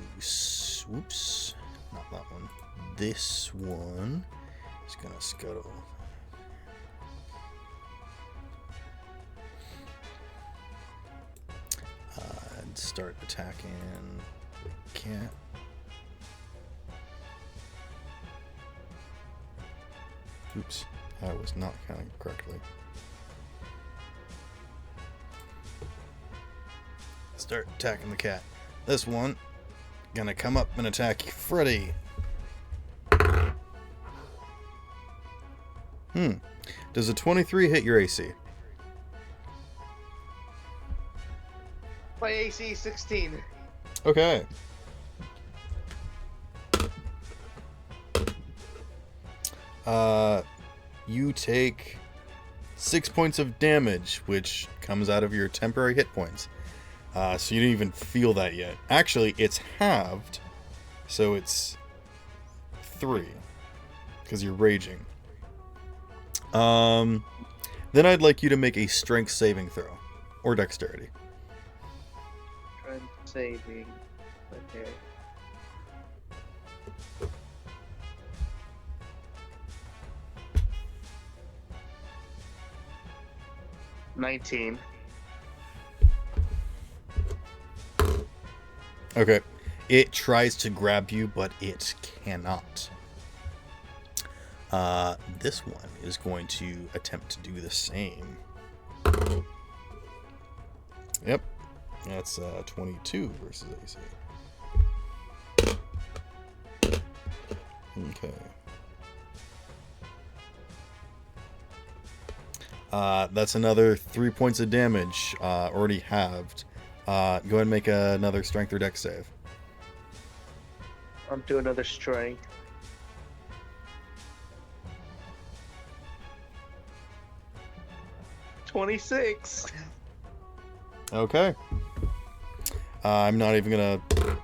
whoops, not that one. This one is gonna scuttle. And start attacking cat. Oops, I was not counting correctly. Start attacking the cat. This one gonna come up and attack Freddy. Does a 23 hit your AC? My AC 16. Okay. You take 6 points of damage, which comes out of your temporary hit points. So you didn't even feel that yet. Actually, it's halved, so it's 3, because you're raging. Then I'd like you to make a strength saving throw, or dexterity. Strength saving. Okay. $19. Okay. It tries to grab you, but it cannot. This one is going to attempt to do the same. Yep. That's 22 versus AC. Okay. That's another 3 points of damage, already halved. Go ahead and make another strength or dex save. I'm doing another strength. $26. Okay. I'm not even gonna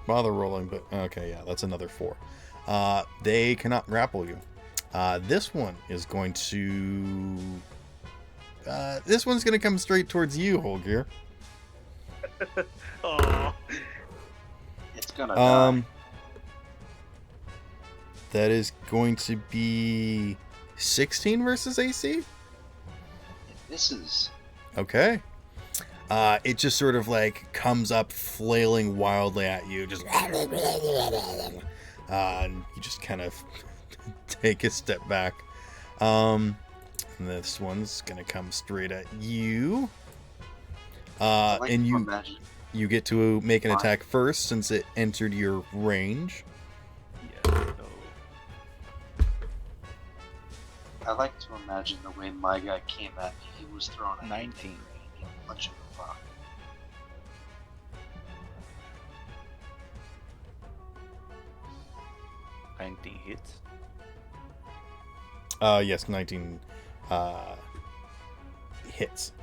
bother rolling, but okay, yeah, that's another 4. They cannot grapple you. This one is going to. This one's gonna come straight towards you, Holgear. Oh. It's gonna die. That is going to be 16 versus AC. It misses. Okay. It just sort of like comes up flailing wildly at you, just and you just kind of take a step back. And this one's gonna come straight at you. And you get to make an attack first since it entered your range. Yeah, so I like to imagine the way my guy came at me. He was throwing a 19. Much of a rock. Hits. Yes, 19 hits.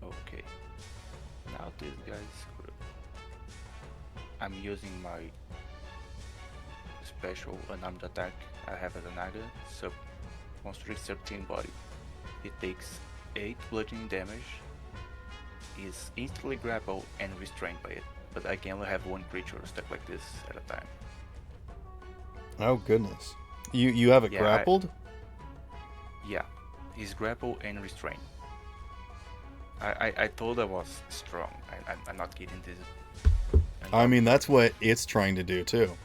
Okay. Now this guy's screwed. I'm using my special unarmed attack I have as an item, so monster is 13 body. It takes 8 bludgeoning damage, is instantly grappled and restrained by it, but I can only have one creature stuck like this at a time. Oh goodness. You have it Yeah, grappled? Yeah, he's grappled and restrained. I told I was strong. I'm not kidding this. I mean, that's what it's trying to do too.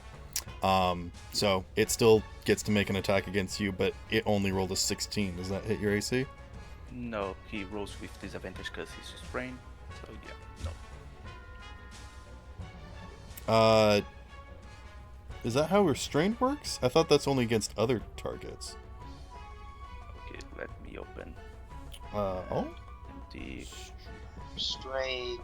So it still gets to make an attack against you, but it only rolled a 16. Does that hit your AC? No, he rolls with disadvantage because he's restrained. So yeah, no. Is that how restraint works? I thought that's only against other targets. Okay, let me open Oh? the Restrained.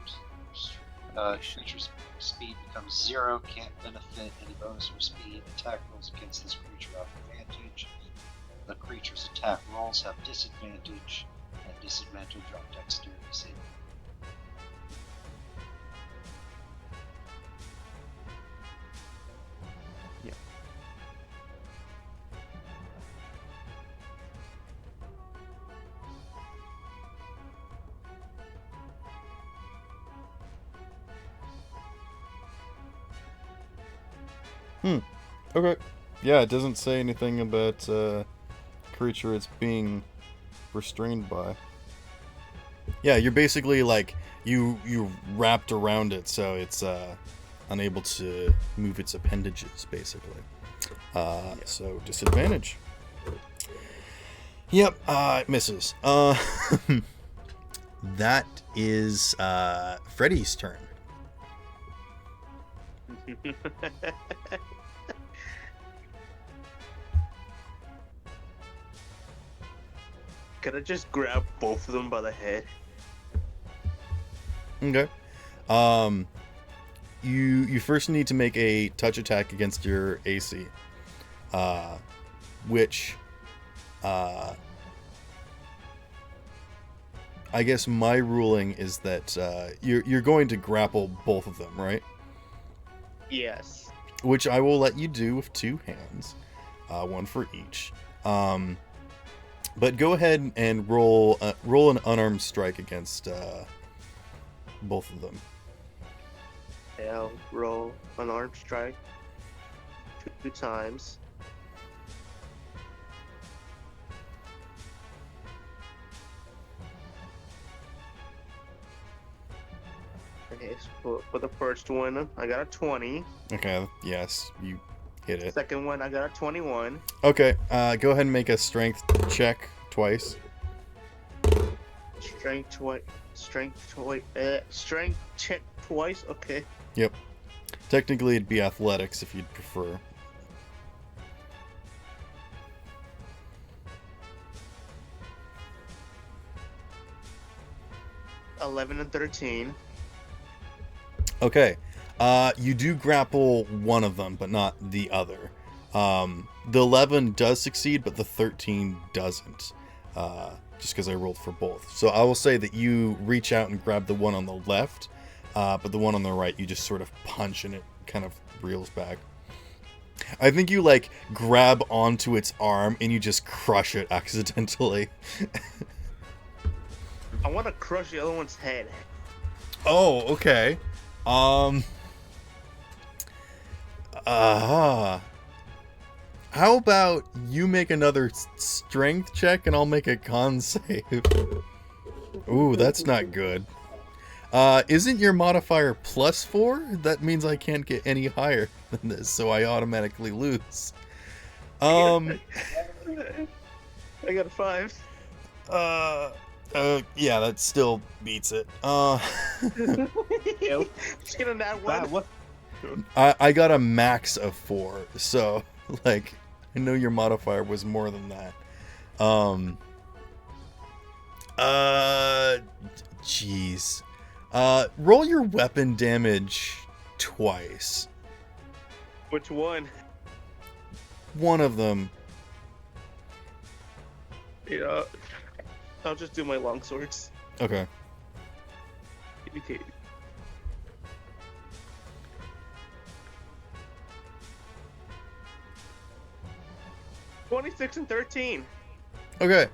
Creature's speed becomes 0. Can't benefit any bonus or speed. Attack rolls against this creature have advantage. The creature's attack rolls have disadvantage. At disadvantage on dexterity saving. Okay. Yeah, it doesn't say anything about creature it's being restrained by. Yeah, you're basically like you wrapped around it, so it's unable to move its appendages, basically. So disadvantage. Yep, it misses. That is Freddy's turn. Could I just grab both of them by the head? Okay. You first need to make a touch attack against your AC, which, I guess my ruling is that you're going to grapple both of them, right? Yes. Which I will let you do with 2 hands, one for each. But go ahead and roll an unarmed strike against both of them. I'll roll an armed strike 2 times. Okay, so for the first one, I got a 20. Okay, yes, you hit it. Second one, I got a 21. Okay, go ahead and make a strength check twice. Strength check twice. Okay. Yep. Technically, it'd be athletics if you'd prefer. $11 and $13. Okay. You do grapple one of them, but not the other. The 11 does succeed, but the 13 doesn't. Just because I rolled for both. So I will say that you reach out and grab the one on the left, but the one on the right, you just sort of punch and it kind of reels back. I think you, like, grab onto its arm and you just crush it accidentally. I want to crush the other one's head. Oh, okay. How about you make another strength check and I'll make a con save? Ooh, that's not good. Isn't your modifier +4? That means I can't get any higher than this, so I automatically lose. I got a 5. Yeah, that still beats it. Just get on that one. What? I got a max of 4, so, like, I know your modifier was more than that. Jeez. Roll your weapon damage twice. Which one? One of them. Yeah. I'll just do my long swords. Okay. Okay. $26 and $13. Okay.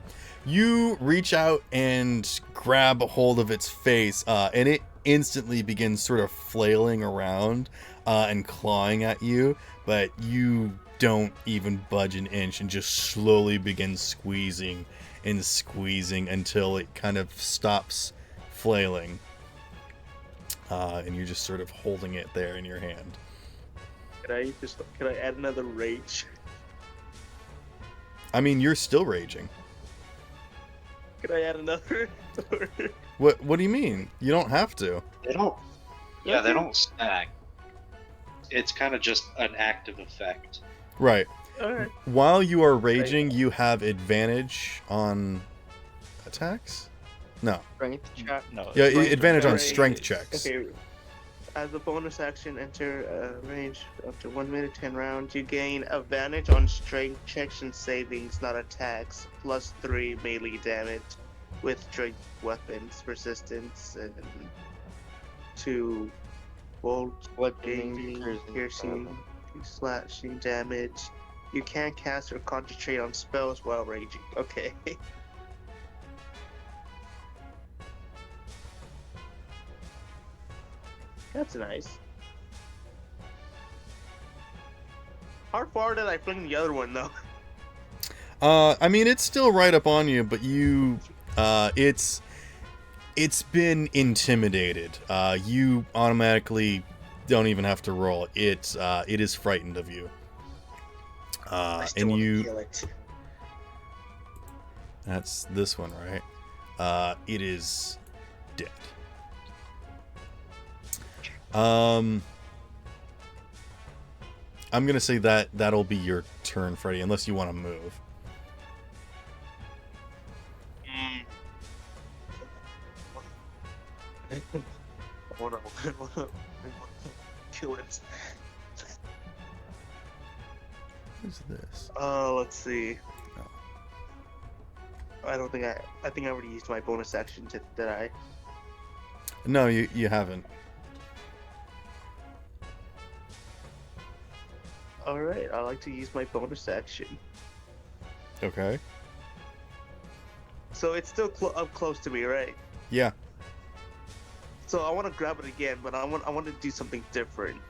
You reach out and grab a hold of its face, and it instantly begins sort of flailing around and clawing at you, but you don't even budge an inch and just slowly begin squeezing and squeezing until it kind of stops flailing. And you're just sort of holding it there in your hand. can I add another rage? I mean, you're still raging. Can I add another? What do you mean? You don't have to. They don't. Yeah, they Okay. don't stack. It's kind of just an active effect. Right. Alright. While you are raging, you have advantage on attacks? No. Strength check. No. Yeah, Strength advantage on check. strength checks. Okay. As a bonus action, enter range up to 1 minute, 10 rounds. You gain advantage on strength checks and savings, not attacks. +3 melee damage with strength weapons, resistance, and 2 bolt Bludgeoning, piercing, 2 slashing damage. You can't cast or concentrate on spells while raging. Okay. That's nice. How far did I fling the other one though? I mean, it's still right up on you, but it's been intimidated. You automatically don't even have to roll. It is frightened of you. I still And wanna you. kill it. That's this one, right? It is dead. I'm gonna say that'll be your turn, Freddy, unless you want to move. I wanna kill it. What is this? Let's see. I think I already used my bonus action. Did I? No, you haven't. All right. I like to use my bonus action. Okay. So it's still up close to me, right? Yeah. So I want to grab it again, but I want to do something different.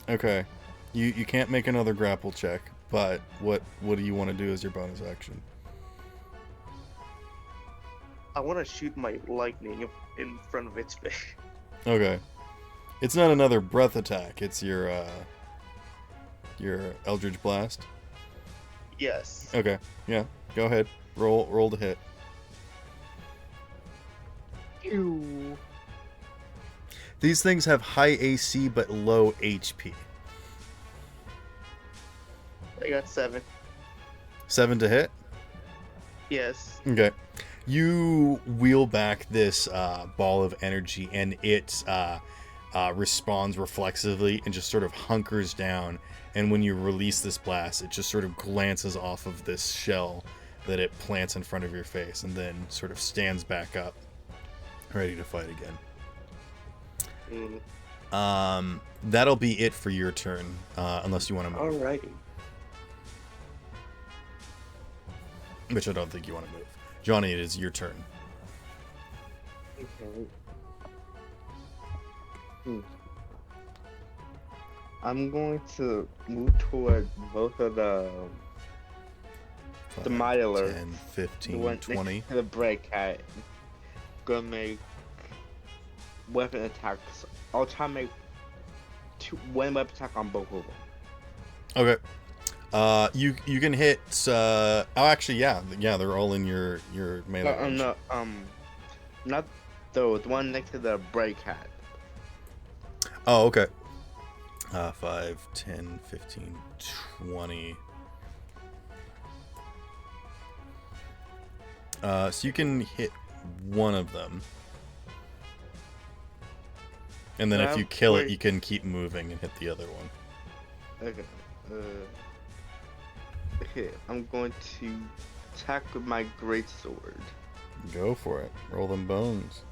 Okay. You can't make another grapple check, but what do you want to do as your bonus action? I want to shoot my lightning in front of its face. Okay. It's not another breath attack. It's your Eldritch Blast. Yes. Okay. Yeah. Go ahead. Roll to hit. Ew. These things have high AC but low HP. I got 7. 7 to hit. Yes. Okay. You wheel back this ball of energy, and it responds reflexively and just sort of hunkers down. And when you release this blast, it just sort of glances off of this shell that it plants in front of your face, and then sort of stands back up, ready to fight again. That'll be it for your turn, unless you want to move. Alrighty. Which I don't think you want to move. Johnny, it is your turn. Okay. I'm going to move toward both of the 5, Myler. 10, the 15, one 20. next to the break cat. Gonna make weapon attacks. I'll try to make one weapon attack on both of them. Okay. You can hit. Actually, yeah, they're all in your melee range. No, not those. The one next to the break cat. Oh, okay. 5, 10, 15, 20. So you can hit one of them. And then if you kill it, you can keep moving and hit the other one. Okay. Okay, I'm going to attack with my greatsword. Go for it. Roll them bones.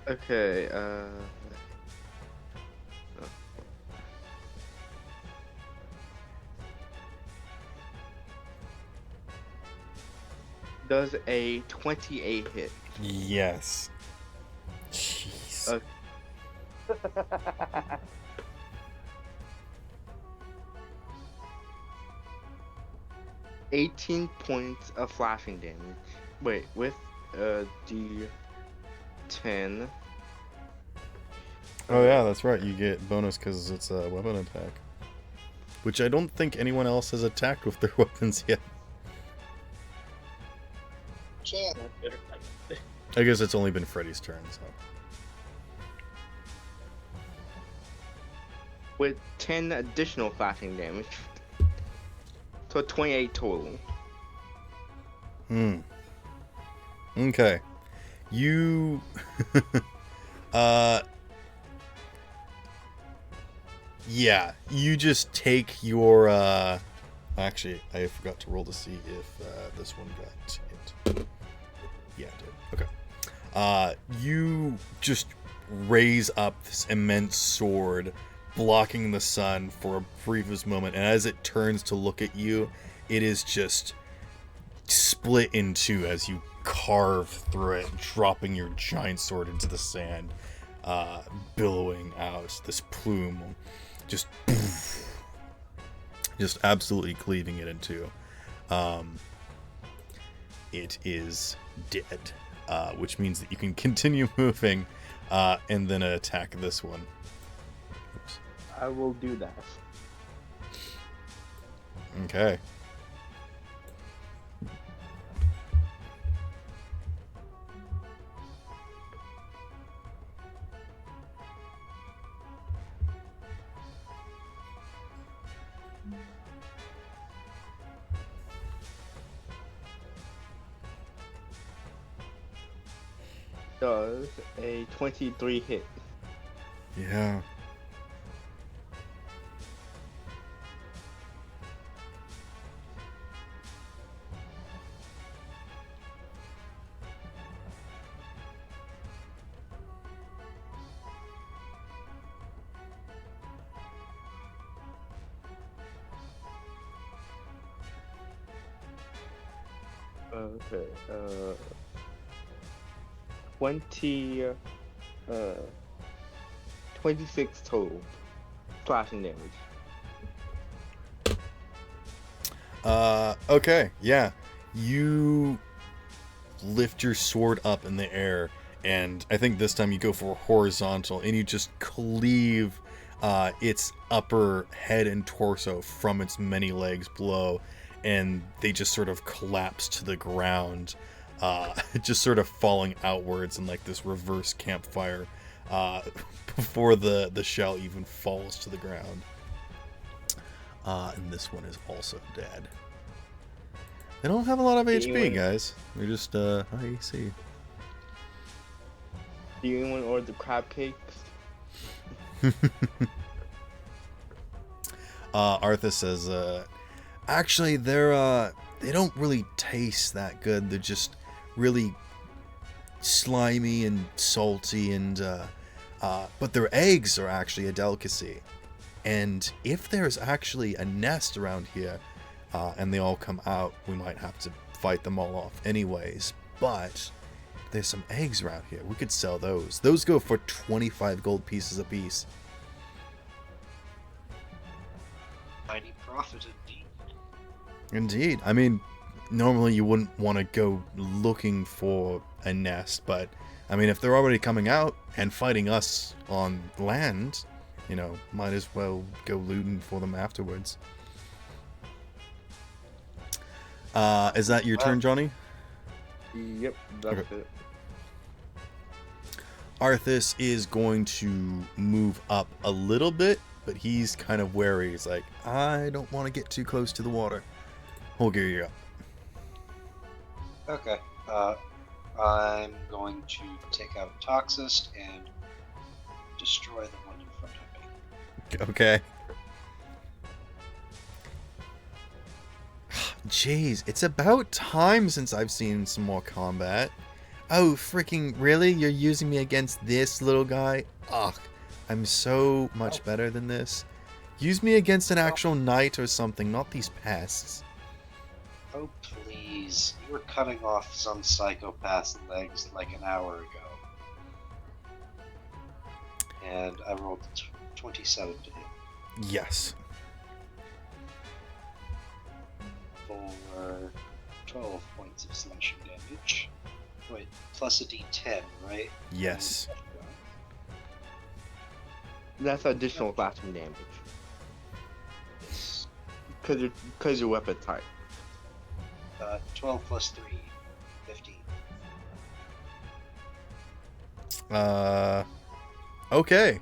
Okay, does a 28 hit? Yes. Jeez. $18 points of flashing damage. Wait, with D10. Oh yeah, that's right. You get bonus because it's a weapon attack, which I don't think anyone else has attacked with their weapons yet. Chan. I guess it's only been Freddy's turn, so. With 10 additional flashing damage. So 28 total. Okay. You yeah, you just take your actually, I forgot to roll to see if this one got hit. Yeah, it did. Okay. You just raise up this immense sword, blocking the sun for a briefest moment, and as it turns to look at you, it is just split in two as you carve through it, dropping your giant sword into the sand, billowing out this plume, just absolutely cleaving it in two. It is dead, which means that you can continue moving and then attack this one. Oops. I will do that. Okay. Does a 23 hit? Yeah. Okay. 20. 26 total slashing damage. Okay, yeah. You lift your sword up in the air, and I think this time you go for horizontal, and you just cleave its upper head and torso from its many legs below, and they just sort of collapse to the ground, just sort of falling outwards in like this reverse campfire before the shell even falls to the ground. And this one is also dead. They don't have a lot of HP, guys. They're just high AC. Do you want to order the crab cakes? Arthur says, actually, they don't really taste that good. They're just really slimy and salty, and but their eggs are actually a delicacy. And if there's actually a nest around here, and they all come out, we might have to fight them all off anyways. But there's some eggs around here. We could sell those. Those go for 25 gold pieces apiece. Mighty profit indeed. Indeed. I mean, normally you wouldn't want to go looking for a nest, but I mean, if they're already coming out and fighting us on land, you know, might as well go looting for them afterwards. Is that your turn, Johnny? Yep, that's Okay. it. Arthas is going to move up a little bit, but he's kind of wary. He's like, I don't want to get too close to the water. Holger, you're up. Okay. I'm going to take out Toxist and destroy the one in front of me. Okay. Jeez, it's about time since I've seen some more combat. Oh, freaking really? You're using me against this little guy? Ugh, I'm so much better than this. Use me against an actual knight or something, not these pests. Oh, please. You were cutting off some psychopath's legs like an hour ago. And I rolled 27 to hit Yes. for 12 points of slashing damage. Wait, plus a d10, right? Yes. That's additional slashing damage. Because your weapon type. 12 plus 3, 15. Okay.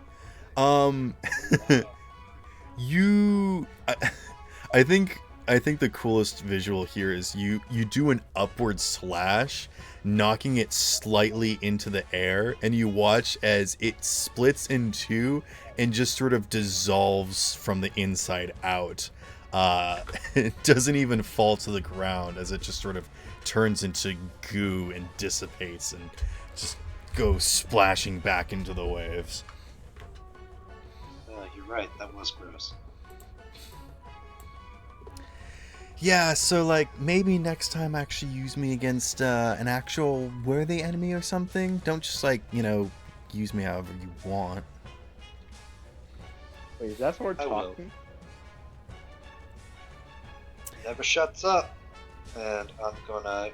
You I think the coolest visual here is you do an upward slash, knocking it slightly into the air, and you watch as it splits in two and just sort of dissolves from the inside out. It doesn't even fall to the ground as it just sort of turns into goo and dissipates and just goes splashing back into the waves. You're right, that was gross. Yeah, so like maybe next time actually use me against an actual worthy enemy or something. Don't just like, use me however you want. Wait, is that sword I will. talking? Never shuts up. And I'm gonna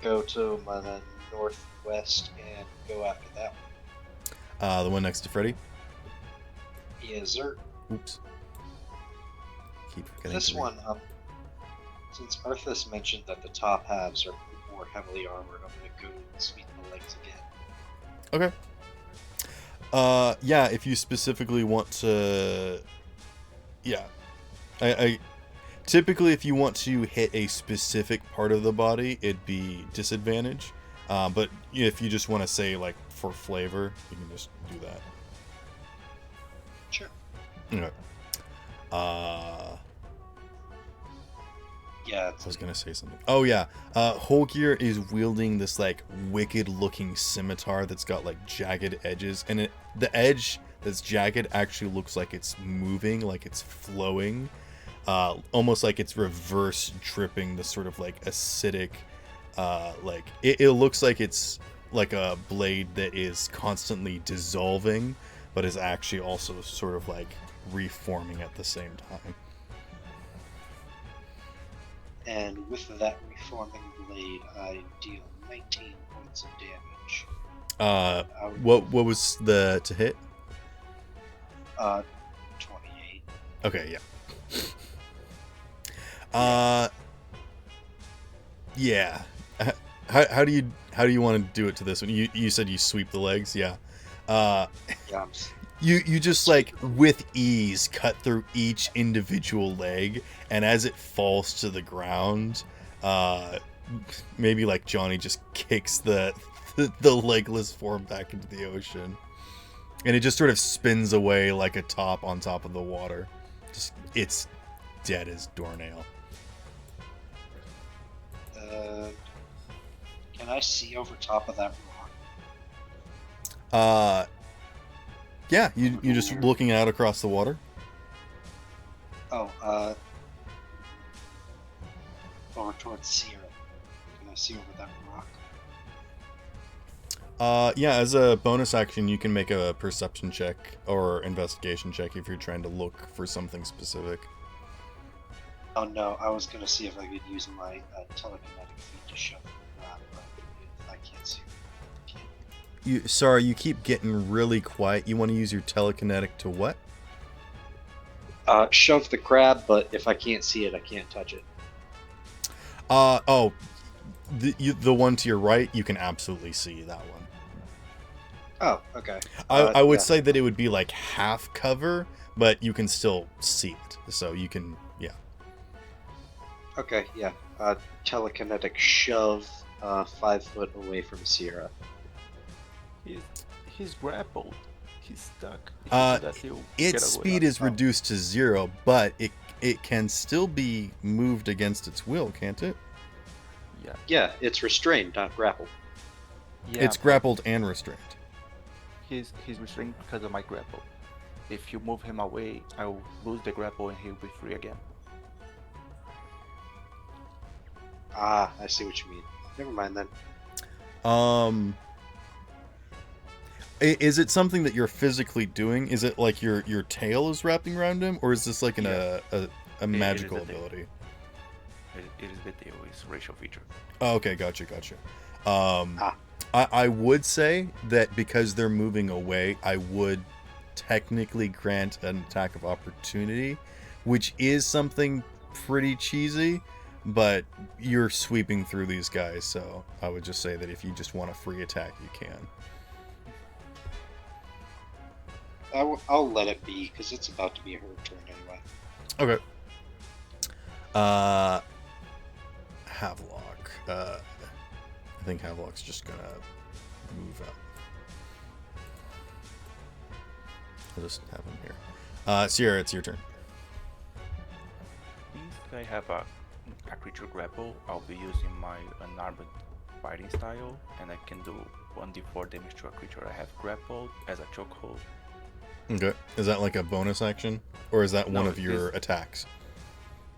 go to my northwest and go after that one. The one next to Freddy. Yes, sir. Oops. Keep forgetting. This to read. one, since Arthas mentioned that the top halves are more heavily armored, I'm gonna go and sweep the legs again. Okay. Yeah, if you specifically want to, yeah, I typically if you want to hit a specific part of the body, it'd be disadvantage. But if you just want to say like for flavor, you can just do that. Sure. Okay. Yeah, I was gonna say something. Oh yeah, Holgear is wielding this like wicked-looking scimitar that's got like jagged edges, and the edge that's jagged actually looks like it's moving, like it's flowing, almost like it's reverse dripping the sort of like acidic, like it looks like it's like a blade that is constantly dissolving, but is actually also sort of like reforming at the same time. And with that reforming blade, I deal 19 points of damage. What was the to hit? 28. Okay, yeah. Yeah. How do you want to do it to this one? You said you sweep the legs, yeah. Yeah, You just like with ease cut through each individual leg, and as it falls to the ground, maybe like Johnny just kicks the legless form back into the ocean, and it just sort of spins away like a top on top of the water. Just it's dead as doornail. Can I see over top of that rock? Yeah, you just looking out across the water. Oh, over towards Sierra. Can I see over that rock? Yeah, as a bonus action, you can make a perception check or investigation check if you're trying to look for something specific. Oh no, I was gonna see if I could use my telekinetic feat to shove the crab, but if I can't see it, I can't. Sorry, you keep getting really quiet. You want to use your telekinetic to what? Shove the crab, but if I can't see it, I can't touch it. The one to your right, you can absolutely see that one. Oh, okay. I would yeah. say that it would be like half cover, but you can still see it. So you can, yeah. Okay, yeah. Telekinetic shove 5 foot away from Sierra. He's grappled. He's stuck. If you do that, he'll get Its away. speed is reduced to 0, but it can still be moved against its will, can't it? Yeah. Yeah, it's restrained, not grappled. Yeah. It's grappled and restrained. He's restrained because of my grapple. If you move him away, I'll lose the grapple and he'll be free again. Ah, I see what you mean. Never mind then. Is it something that you're physically doing? Is it like your tail is wrapping around him, or is this like a magical ability? It is the tail. It's racial feature. Oh, okay, gotcha. Ah. I would say that because they're moving away, I would technically grant an attack of opportunity, which is something pretty cheesy, but you're sweeping through these guys, so I would just say that if you just want a free attack, you can. I'll let it be because it's about to be her turn anyway. Okay. Havelock. I think Havelock's just gonna move up. I'll just have him here. Sierra, it's your turn. If I have a creature grapple, I'll be using my unarmed fighting style, and I can do 1d4 damage to a creature I have grappled as a chokehold. Okay. Is that like a bonus action, or is that one No, of your attacks?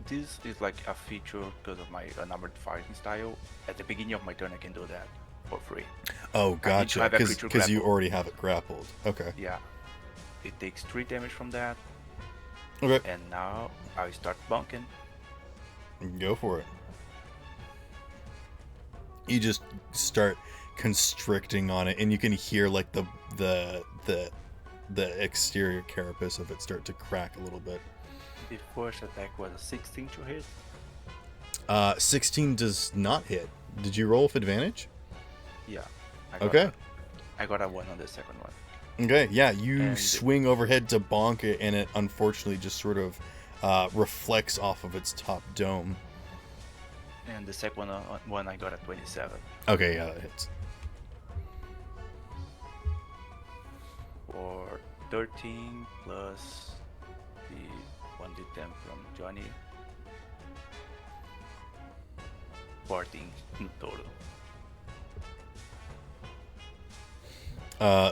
This is like a feature because of my unarmored fighting style. At the beginning of my turn, I can do that for free. Oh, I need to gotcha. have a creature Because you grappled. already have it grappled. Okay. Yeah. It takes 3 damage from that, Okay. and now I start bunking. Go for it. You just start constricting on it, and you can hear like the exterior carapace of it start to crack a little bit. The first attack was a 16 to hit. 16 does not hit. Did you roll with advantage? Yeah. Okay. I got a 1 on the second one. Okay, yeah, you And- swing overhead to bonk it, and it unfortunately just sort of reflects off of its top dome. And the second one I got a 27. Okay, yeah, that hits. For 13 plus the 1d10 from Johnny. 14 in total.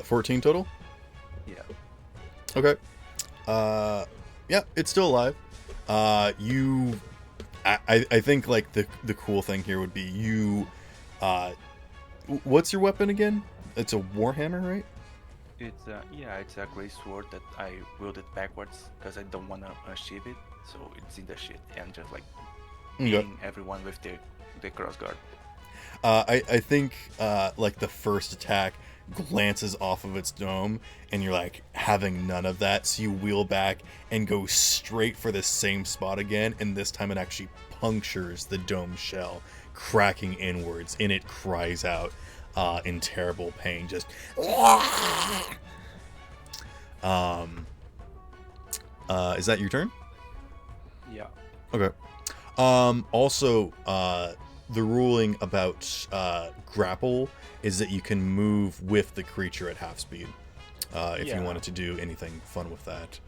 14 total? Yeah. Okay. Yeah, it's still alive. I think like the cool thing here would be you. What's your weapon again? It's a warhammer, right? It's a great sword that I wielded backwards because I don't want to unsheath it, so it's in the shit and just like Okay. hitting everyone with the crossguard. I think like the first attack glances off of its dome, and you're like having none of that, so you wheel back and go straight for the same spot again, and this time it actually punctures the dome shell, cracking inwards, and it cries out in terrible pain, just is that your turn? Yeah. Okay. Also, the ruling about grapple is that you can move with the creature at half speed. If you Yeah. wanted to do anything fun with that.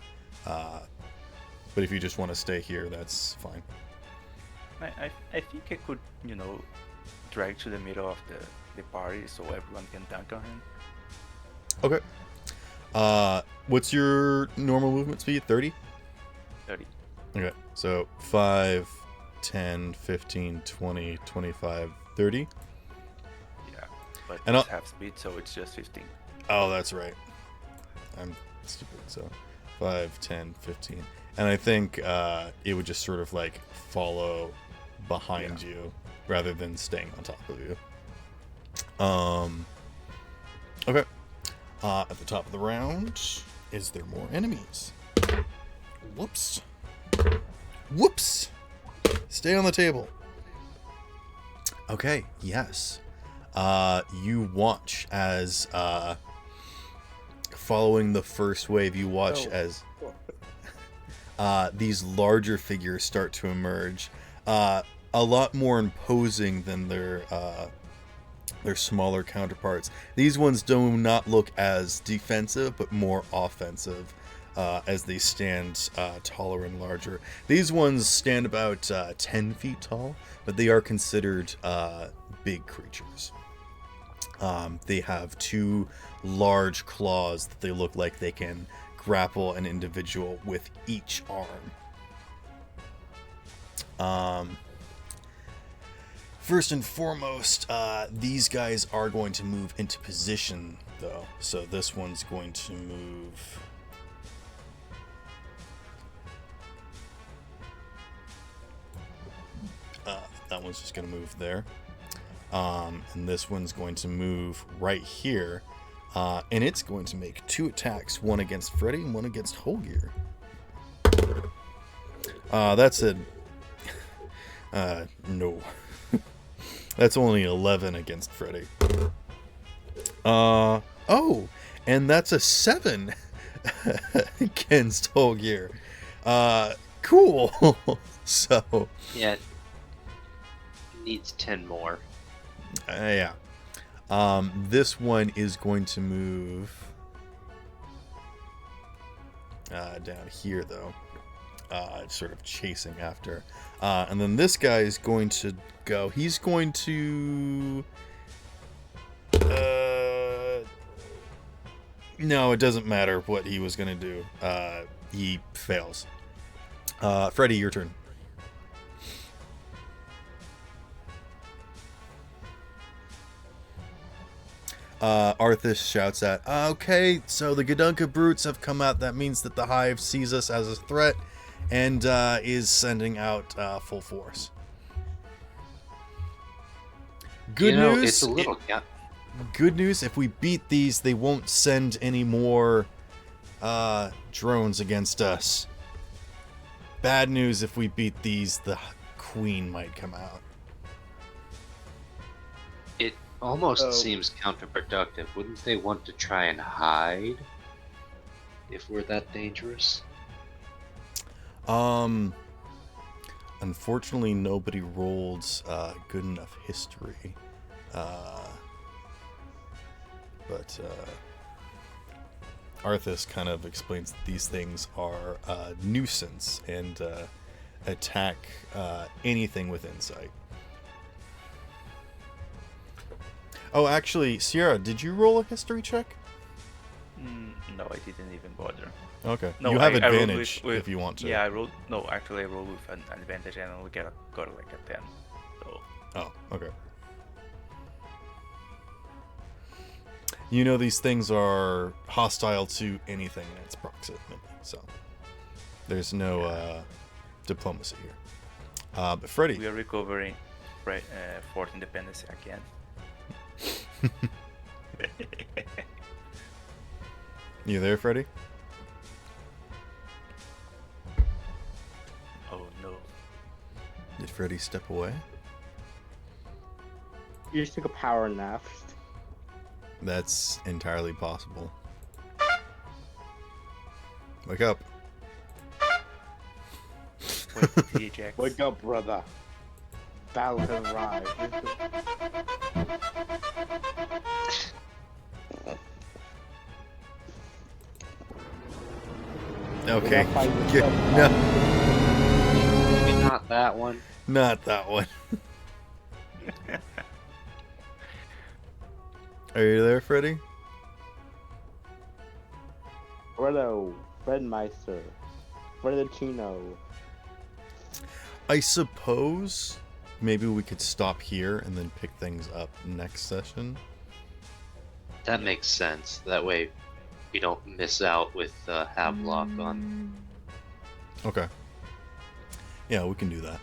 But if you just want to stay here, that's fine. I think I could, drag to the middle of the party so everyone can dunk on him. Okay. What's your normal movement speed? 30? 30. Okay. So 5, 10, 15, 20, 25, 30. Yeah. But And it's I'll- half speed, so it's just 15. Oh, that's right. I'm stupid. So 5, 10, 15. And I think it would just sort of like follow behind you rather than staying on top of you. Okay. At the top of the round, is there more enemies? Whoops. Whoops. Stay on the table. Okay, yes. You watch as following the first wave, you watch as these larger figures start to emerge, a lot more imposing than their smaller counterparts. These ones do not look as defensive, but more offensive, as they stand taller and larger. These ones stand about 10 feet tall, but they are considered big creatures. They have 2 large claws that they look like they can grapple an individual with each arm. First and foremost, these guys are going to move into position, though. So this one's going to move. That one's just going to move there. And this one's going to move right here. And it's going to make 2 attacks, one against Freddy and one against Holgear. That's a... no. That's only 11 against Freddy. Oh! And that's a 7 against Holgear. Cool! So... Yeah. Needs 10 more. Yeah. This one is going to move down here, though. Sort of chasing after. And then this guy is going to go. He's going to... no, it doesn't matter what he was going to do. He fails. Freddy, your turn. Arthas shouts out, okay, so the Gadunka brutes have come out. That means that the Hive sees us as a threat and is sending out full force. Good news. It's a little. Good news. If we beat these, they won't send any more drones against us. Bad news. If we beat these, the Queen might come out. It almost seems counterproductive. Wouldn't they want to try and hide if we're that dangerous? Unfortunately, nobody rolled good enough history. But Arthas kind of explains that these things are a nuisance and attack anything with insight. Oh, actually, Sierra, did you roll a history check? No, I didn't even bother. Okay. No, you have I rolled advantage with, if you want to. Yeah, I rolled. No, actually, I rolled with an advantage and I only got like a 10. So. Oh, okay. You know these things are hostile to anything in its proximity, so there's no diplomacy here. But Freddy. We are recovering Fort Independence again. You there, Freddy? Oh no. Did Freddy step away? You just took a power nap. That's entirely possible. Wake up. Wake up, brother. Battle has arrived. Okay. No. Maybe not that one. Not that one. Are you there, Freddy? Hello, Fredmeister. Fredicino. I suppose maybe we could stop here and then pick things up next session. That makes sense. That way we don't miss out with Havelock on. Okay. Yeah, we can do that.